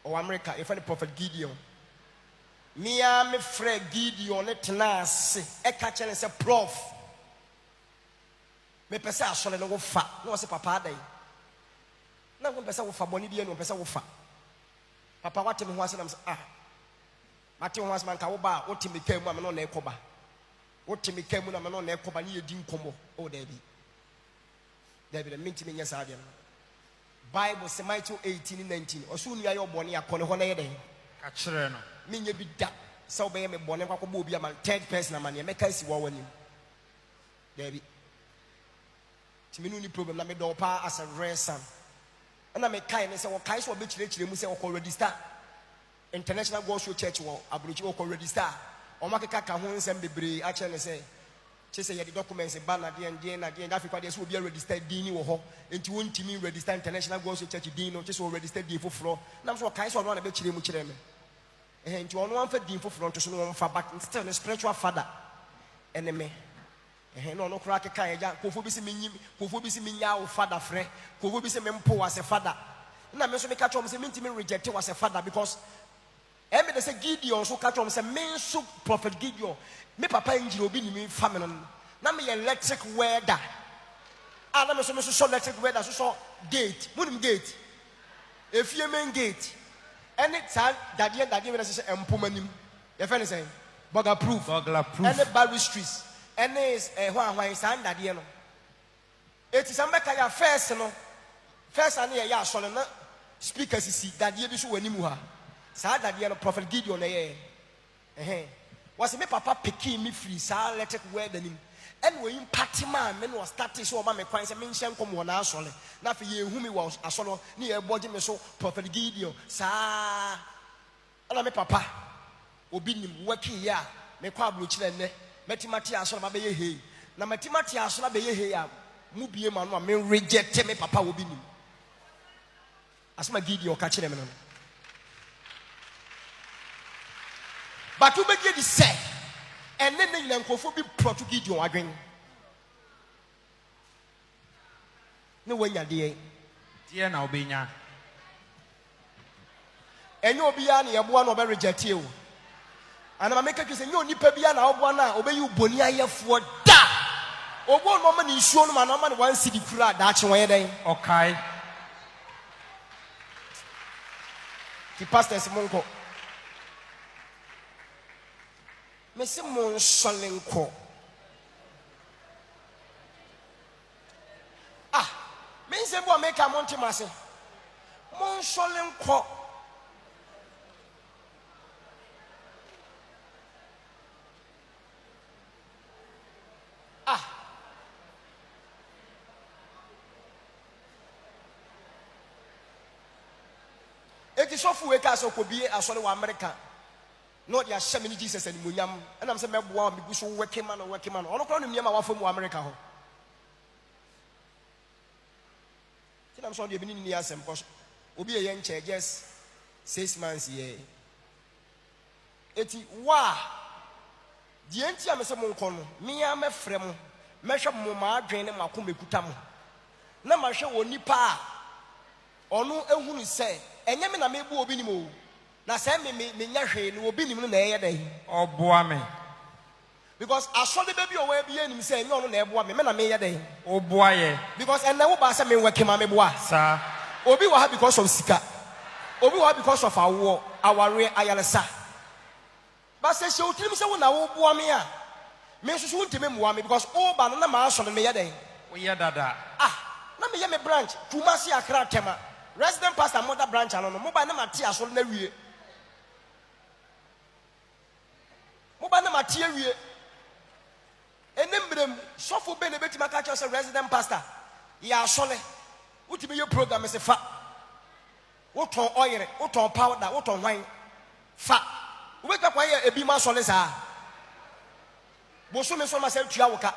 o America e fa ni prophet Gideon me ya me frɛ Gideon ne tenase e ka kyerem se prof me pese asole no wo fa na wo se papa dai na wo pese wo fa boni bi no pese wo fa papa wate me ho ase na me Mati ho asman ka wo ba wo timi ka mu ameno na ekoba wo timi ka mu na ameno na ekoba ni yedi nkomo o David the minti me nya sa ade no Bible say Matthew 18:19 osu nu ayo bone akone ho na ye den ka kire no me nya bi da se obeye me bone kwa koba obi ama third person ama ne me ka si wo wani David timi nu ni problem na me do pa as a ransom na me kai ne se wo kai so be kire mu se wo register International Gospel Church wo abrochi wo ko register o makeka ka ho nsem bebre a che ne say che say ye the documents ba na de na de afi kwa de so obi register din ni wo ho enti won timi register International Gospel Church din no che so register din foforo na so kai so no na be kire mu kire me enti ono an fa din foforo nto so no fa back still the spiritual father enemy no no kura keka ya kofo bi se menyim kofo bi se menya wo father frɛ kofo bi se mempo was a father na me so me catch on say mentimi reject was a father because Emi de say Gideon so catch on say men so prophet Gideon me papa injiri obi ni me family na me electric welder na me so electric welder so gate munim gate efie main gate any time dadie me say empomanim ye fe ne say burglar proof any barristries any is hwan san dadie no eti sam be ka ya first ani ya asole na speakers si dadie bi so wanimu ha sa dadie no prophet Gideon na ye was me papa picking me free sa electric welder nim and we party man men was starting so about me kwan say mention come wona asole na fe ye hu me was asole na ye boje me so prophet Gideon sa ala me papa Obinim working ya me kwa blo kire ne metimati asole ba be ye hei na metimati asole be ye hei a mu bie ma no me reject me papa Obinim asma Gideon ka kire me no but you be get the say and then the nkofo bi proto Gideon adwen ne wanya de na obenya enye obia na yeboa na obe reject you ana make you say nyo nipa bia na oboa na obeyi uboni ayefo da obo no ma ni nsuo no ma na ma ne wan sidi kura da ache won yeden okay the pastors monko Mese mon solenko. Men se bo make a monte mase. Mon solenko. Eti sofu we ka so ko bie asole wa America. Not ya shamini Jesus and Munyam, and I'm saying, Meboa, Bibusu, working man, or working man. All of them, Yama from America. I'm sorry, you've been in the answer because will be a young chair, just 6 months. Ye, eti wa the empty am a Moncono, me am a fremo, measure Moma drain and Makume Kutamu. Namasha or Nipa or no, who say, and Yamina may be Obinim. Na say me nyahwe no Obinim no na eye dey oboa me because asole baby o we bi anim say nyo no na eboa me na me eye dey oboa ye because and na wo ba say me work ma me boa sa obi wa ha because of sika obi wa because of awo aware ayalesa ba say she otirim say wo na wo boa me a me so so ntime moa me because o ba no na ma asole me eye dey wo ye dada na me ye me branch Kumasi Accra Tema resident pastor mother branch ano no mo ba na ma ti asole na wie Mobana Matia wie. Enembrem sofo be na betima ka che resident pastor. Ya sole. Utimi your program is fa. Woton oil, woton powder, woton wine. Fa. We ka kwa ye ebi ma sole sa. Boso me so ma se tua woka.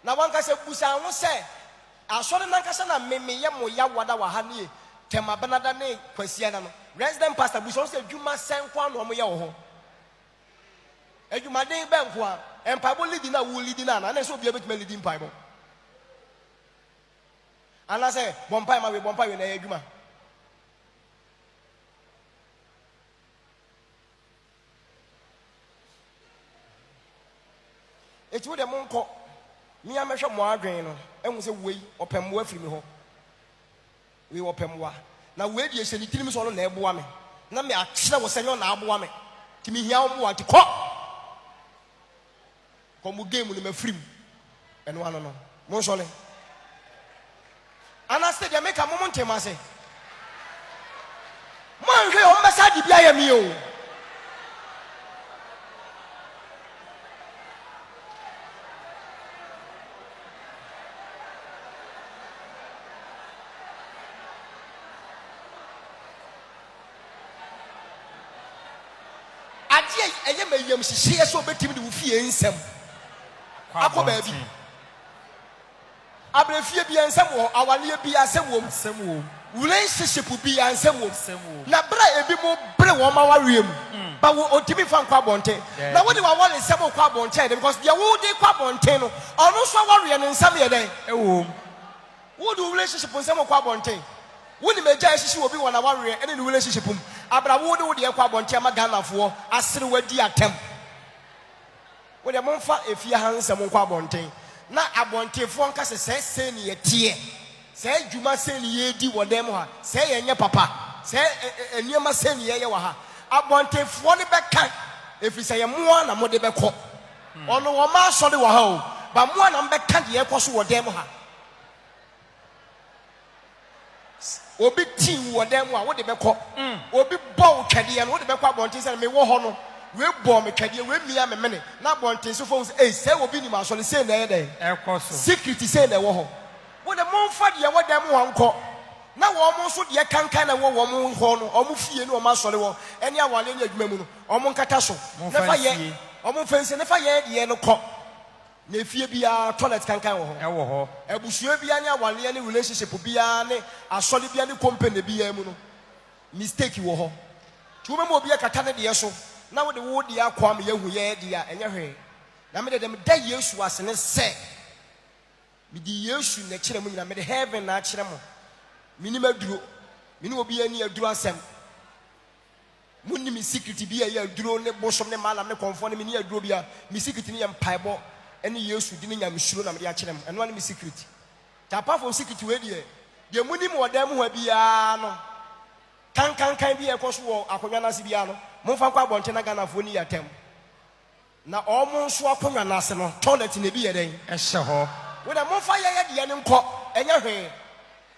Na wanka se busa ho se asole na nka se na me ye mo ya wada wa ha ne tema banada ne kwasia na no. Resident pastor buso se dwuma sen kwa no mo ye wo ho. Ejumade benko a empaibo leading na wo leading na na so bia betuma leading empaibo ana say bompai ma we bompai we na ejuma etu de monko mi amehwe mo adwen no ehun se wei opemwa afiri mi ho we opemwa na we die hye ni tirim so no na eboa me na me akire wo senyo na aboa me timi hia wo ati ko Como game no me free and one no mo sole ana say dey make a moment ma say man hwe o message bia ya mi o adie eye me yam hihie so betimi de wo fie nsem akọ baabi abrefie bi ansem wo awale bi ansem wo relationship bi ansem wo na bra ebi mo bre wo ma wariem ba wo otimi fa nkwa bonte na wo de wa wale nsem kwa bonte because dia wo de kwa bonte no ono so warrie ne nsem ye den ewo wo do relationship nsem kwa bonte wo ni meja ehihie obi wo na warrie ene ni relationship abra wo de kwa bonte ma Ghanafo asere wadi atem wo de monfa efia hansem nkwa bonten na abontefo nka se ne yetie se dwuma se ne yedi wo dem ha se yenye papa se eniema se ne yeye wa ha abontefo ne beka efi se ye moa na mode beko ono wo ma so de wa ha o ba moa na mbeka de yekoso wo dem ha obi tin wo dem a wo de beko obi bow twede ye no wo de beko abonten se me wo ho no we bomb me kadi we mia me mene na bonten so phones say Obinim asole say na dey secret say na wo ho wo de mon fa de wo dem ho anko na wo mo so de kankan na wo mo ho no o mo fie no o ma sole wo eni awale ni adwuma mu no o mo nkata so na fa ye o mo fanse na fa ye de no ko na fie bia toilet kankan wo ho e wo ho abusua bia ni awale ni relationship bia ni asole bia ni company bia mu no mistake wo ho tu mo bia kata ne de so na wo de wo de akwa me yahu ye de a enye hwe na me de dem da Yesu asene se me di Yesu na kire mu nyina me de heaven na kire mu minim aduro minim obi ani aduro asem munni mi secret bia ye aduro ne bosom ne malam ne konfo ne mi aduro bia mi secret ne ye mpaebo ene Yesu di ne nyam shiro na me de akire mu eno ne mi secret ta apart from secret we de munim odam ho bia no kan bia ekoso wo akonwa na se bia no momfa kwa bonche na Ghana fo ni yatem na omo nso akonwa na se no toilet ne bi ye den ehye ho we da momfa ye de ne nko enye hwe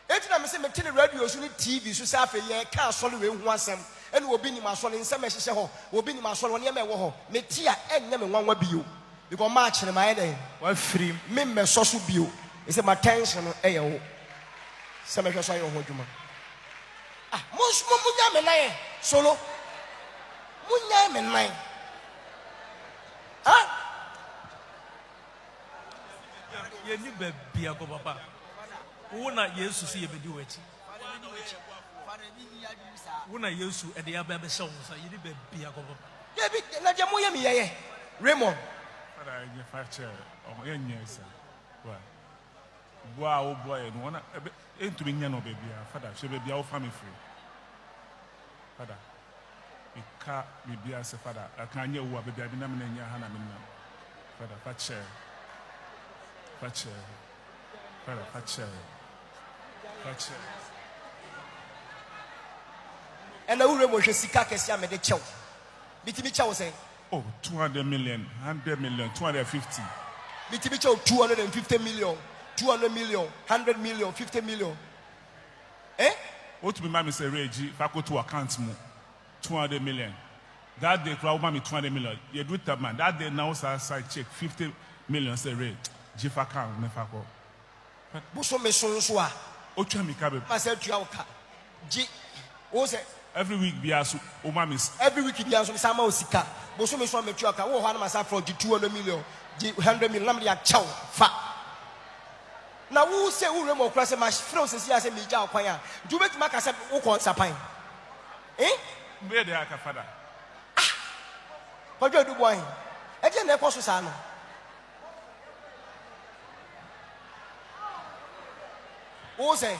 eti na me se mete ne radio so ni TV so sa afa ye ka asole we hu asem ene Obinim asole nsem ehye ho Obinim asole woni e me wo ho meti a enye me nwanwa bio because ma kire ma ye den wa free me me so so bio e se my tension no e ye ho se me hwe so ye ho adwuma munya me nine solo munya me nine ye ni be bia go baba wo na Yesu si ye bedi wachi wo na Yesu e de ya ba be se wo sa ye ni be bia go baba ye bi na je moye me ye Raymond Father ye fache o ye nyesa wa boa o boy no na entu nya no be bia Father she be bia o fa me free Father ika bibia se Father aka nya wo abia bi na me nya ha na me na Father fache Father fache and na ure mo hwe sika kesi a me de chew bitimi chew say 200 million 100 million 250 bitimi chew 250 million 200 million 100 million 50 million what me mama say Reggie if I go to account mo 200 million that day crowd mama 200 million you do that man that day now side check 50 million say Ray Jifa account me fa ko buso me so a o twa mi ka be ma say tua ka ji o say every week biaso o mama every week biaso sama o sika buso me so me tua ka wo ho na ma say for 200 million 100 million na me ya chow fa na wo se wo remo kura se ma frɛ se sia se me gya kwan a du betima ka se wo kon sapan me de aka Father kwadwo du boy e je na ekoso sa no wo se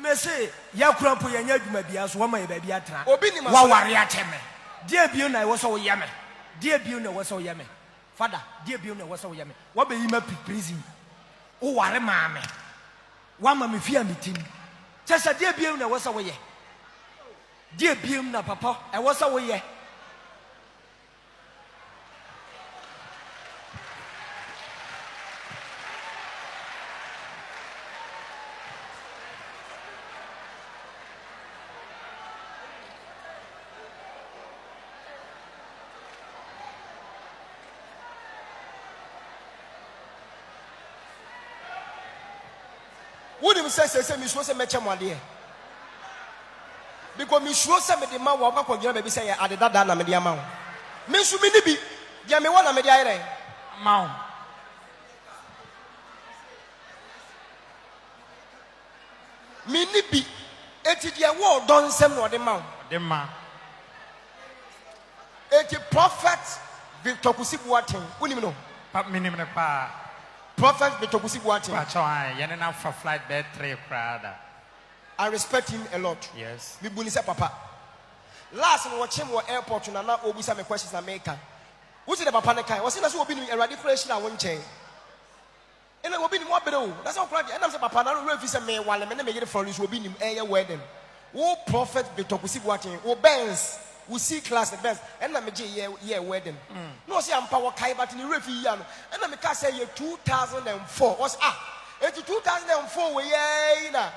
me se ya kura po ya nya adwuma bia so wa ma ye ba bia tra Obinim wa ware ateme die bio na wo so wo yame die bio na wo so wo yame Father die bio na wo so wo yame wa be yi ma prison o ware maame wa ma me fia metim chesa die biem na wo sa wo ye die biem na papa e wo sa wo ye Would say me so much more dear. Because me sure some of the man walk up on your baby say I did that done a media mount. Miss you maybe Yammy one a media mount. Me nippy, 80 year war done some or the mount. The man 80 prophet Victor Kusibuatin. Wouldn't you know? Pap minimum pa. Prophet Victor Kusibuatin. For flight bed 3 crowd. I respect him a lot. Yes. Me bunisa papa. Last time watch him at airport na na obusa me questions na America. Who's the papa na kai? Was na so Obinim a radical question na won chain. And Obinim what bedo. That's how crowd. And I'm say papa na no refi say me wale me na me get from this Obinim eh wedding. Wo prophet Victor Kusibuatin. Wo Benz. We see class the best. And na me je ye wedding. No say am power kai but ni refi ya no. And na me ka say year 2004. Was it's 2004 we ye na.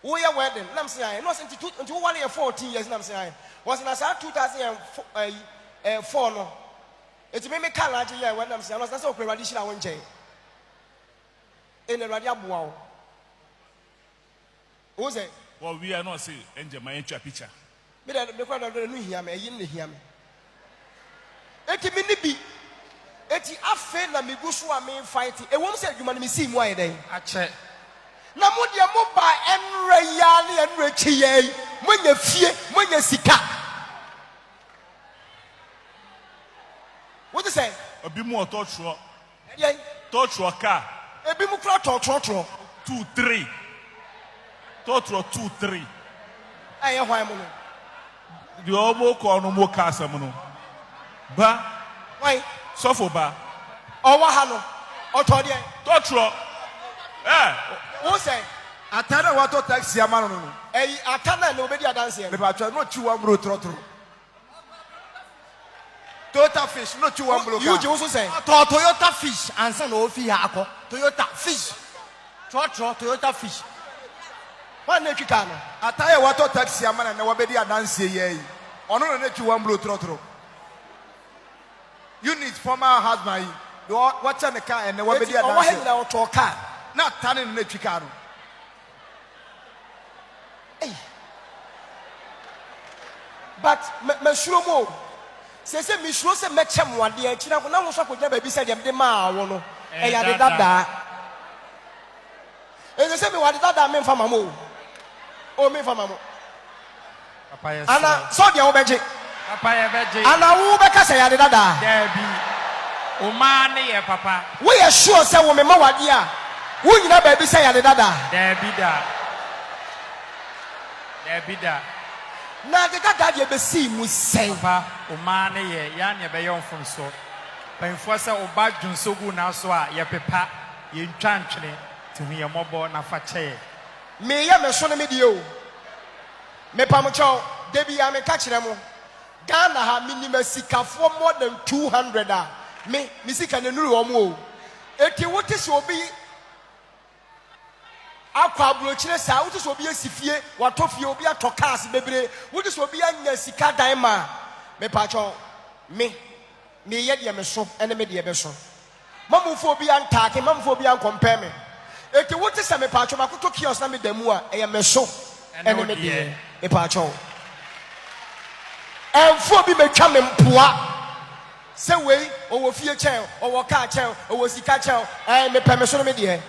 We are wedding. I'm saying, no, until 1 year 14 years. I'm saying, was in a 2004. No, it made me call out here when I'm saying, I was not so traditional. I won't change in a radio. Wow, who's it? Well, we are not saying, enjoy my picture. Me da me kwa da no hia me yin ne hia me eti me ni bi eti afe na me gusu a me fight e won say adwuma no me si mu aye den a che na mo de mo ba enre ya ne enre chiye mo nya fie mo nya sika what you say obi mu ototro yen totro car ebi mu kra totro 2 3 totro 2 3 aye hwan mo no the omo ko no mo ka asem no ba why sofo ba owa ha no oto de totro who say atana wato taxi amano no atana na obedi adanse me ba twa no chi wa mro trotro Toyota fish no chi wa mro ka you je also say Toyota fish ansa na ofi ha akọ Toyota fish Toyota fish one na twika no ataya wato taxi amana na wabedi adanse ye ono no na chi wa mro trotro unit former husband do watch an car and wabedi adanse owa he na auto car na tane na twika no but me sure mo se me sure se me chem wade a kira na wo so akogya ba bi se dem de ma wo no e ya de dada e se me wade dada me mfa mamo o me mfa mamo papa yes ana so de wo beje papa ye beje ana wo be ka se ya de dada there be o ma ne ye papa we are sure se wo me ma wade a wo nyina ba bi se ya de dada there be da na de dada de be si mu sen papa o ma ne ye ya ne be yon fun so penfo se o ba dwunsogu na so a ye pepa ye ntwantwene ti hu ye mobo na fa che me ya me so ne me die o me pamocho de bi ya me ka kire mo Ghana ha minimum sikafo more than 200 a me sika ne nuru o mo o eti wote so obi akwa abrochire sa wote so obi asifie watofie obi atokas bebre wote so obi anya sika dan ma me pacho me ye de me so ene me de be so mamufo obi antake mamufo obi ankompare me eti wote se me pacho makoto kiosk na me damu a eye me so ene me de me pacho enfo bi metwa me mpoa se wei owo fie chen owo car chen owo sika chen me pɛ me so no me de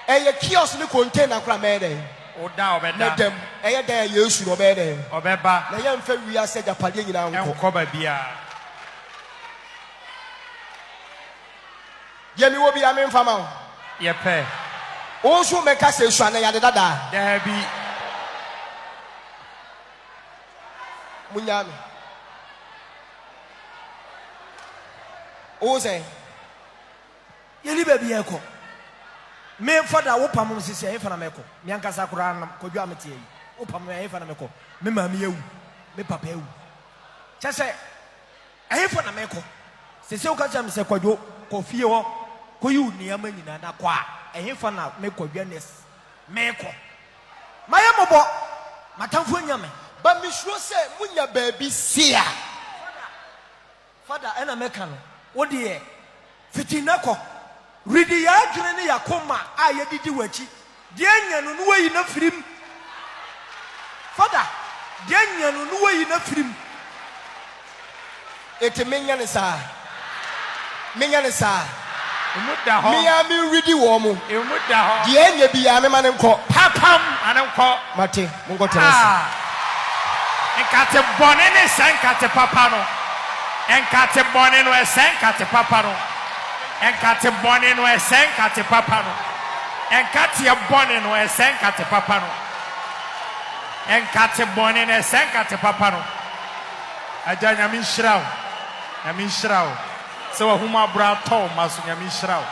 eye kiosk ni container kra me de oda obeda na dem eye da Yesu no be de obeba na ye mfa wi ase japade nyina nko ba bia ye mi wo bi ame mfa ma o ye pɛ o so me ka se su na ya de dada there be munyame o say yeli ba bi eko me fada wo pam sisi e fa na meko me ankasa kura na kodwa amete yi wo pam e fa na meko me ma me yewu me papa yewu chese e fa na meko sisi o ka jam se kodwo ko fie ho ko yu niam nyina na kwa e fa na me kodwa nes meko maye mobo matamfo nyame ba mi sure se munya baabi sia fada ena meka no wo de fitina ko ridi ya adwene ne yakoma a ye didi wachi de anya no no wayi na firim fada de anya no no wayi na firim ete menya ne sa emuda ho me ya mi ridi wo mo emuda ho de anya bi ya me ma ne nko papam ane nko mate mo nko tenase enkate bone ne senkate papa no enkate bone no senkate papa no enkate bone no senkate papa no enkate bone no senkate papa no enkate bone no senkate papa no aja nyame nhyiraw se wa huma bra to maso nyame nhyiraw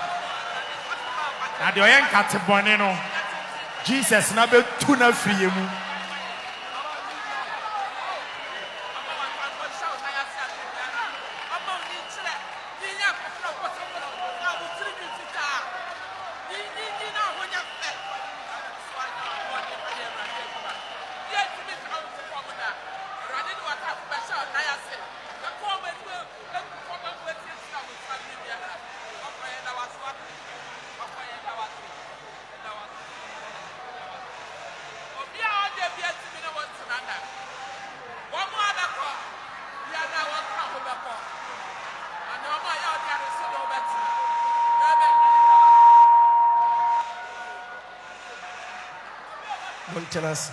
na de enkate bone no Jesus na betu na friye mu tennis.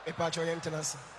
Epacho yen tennis.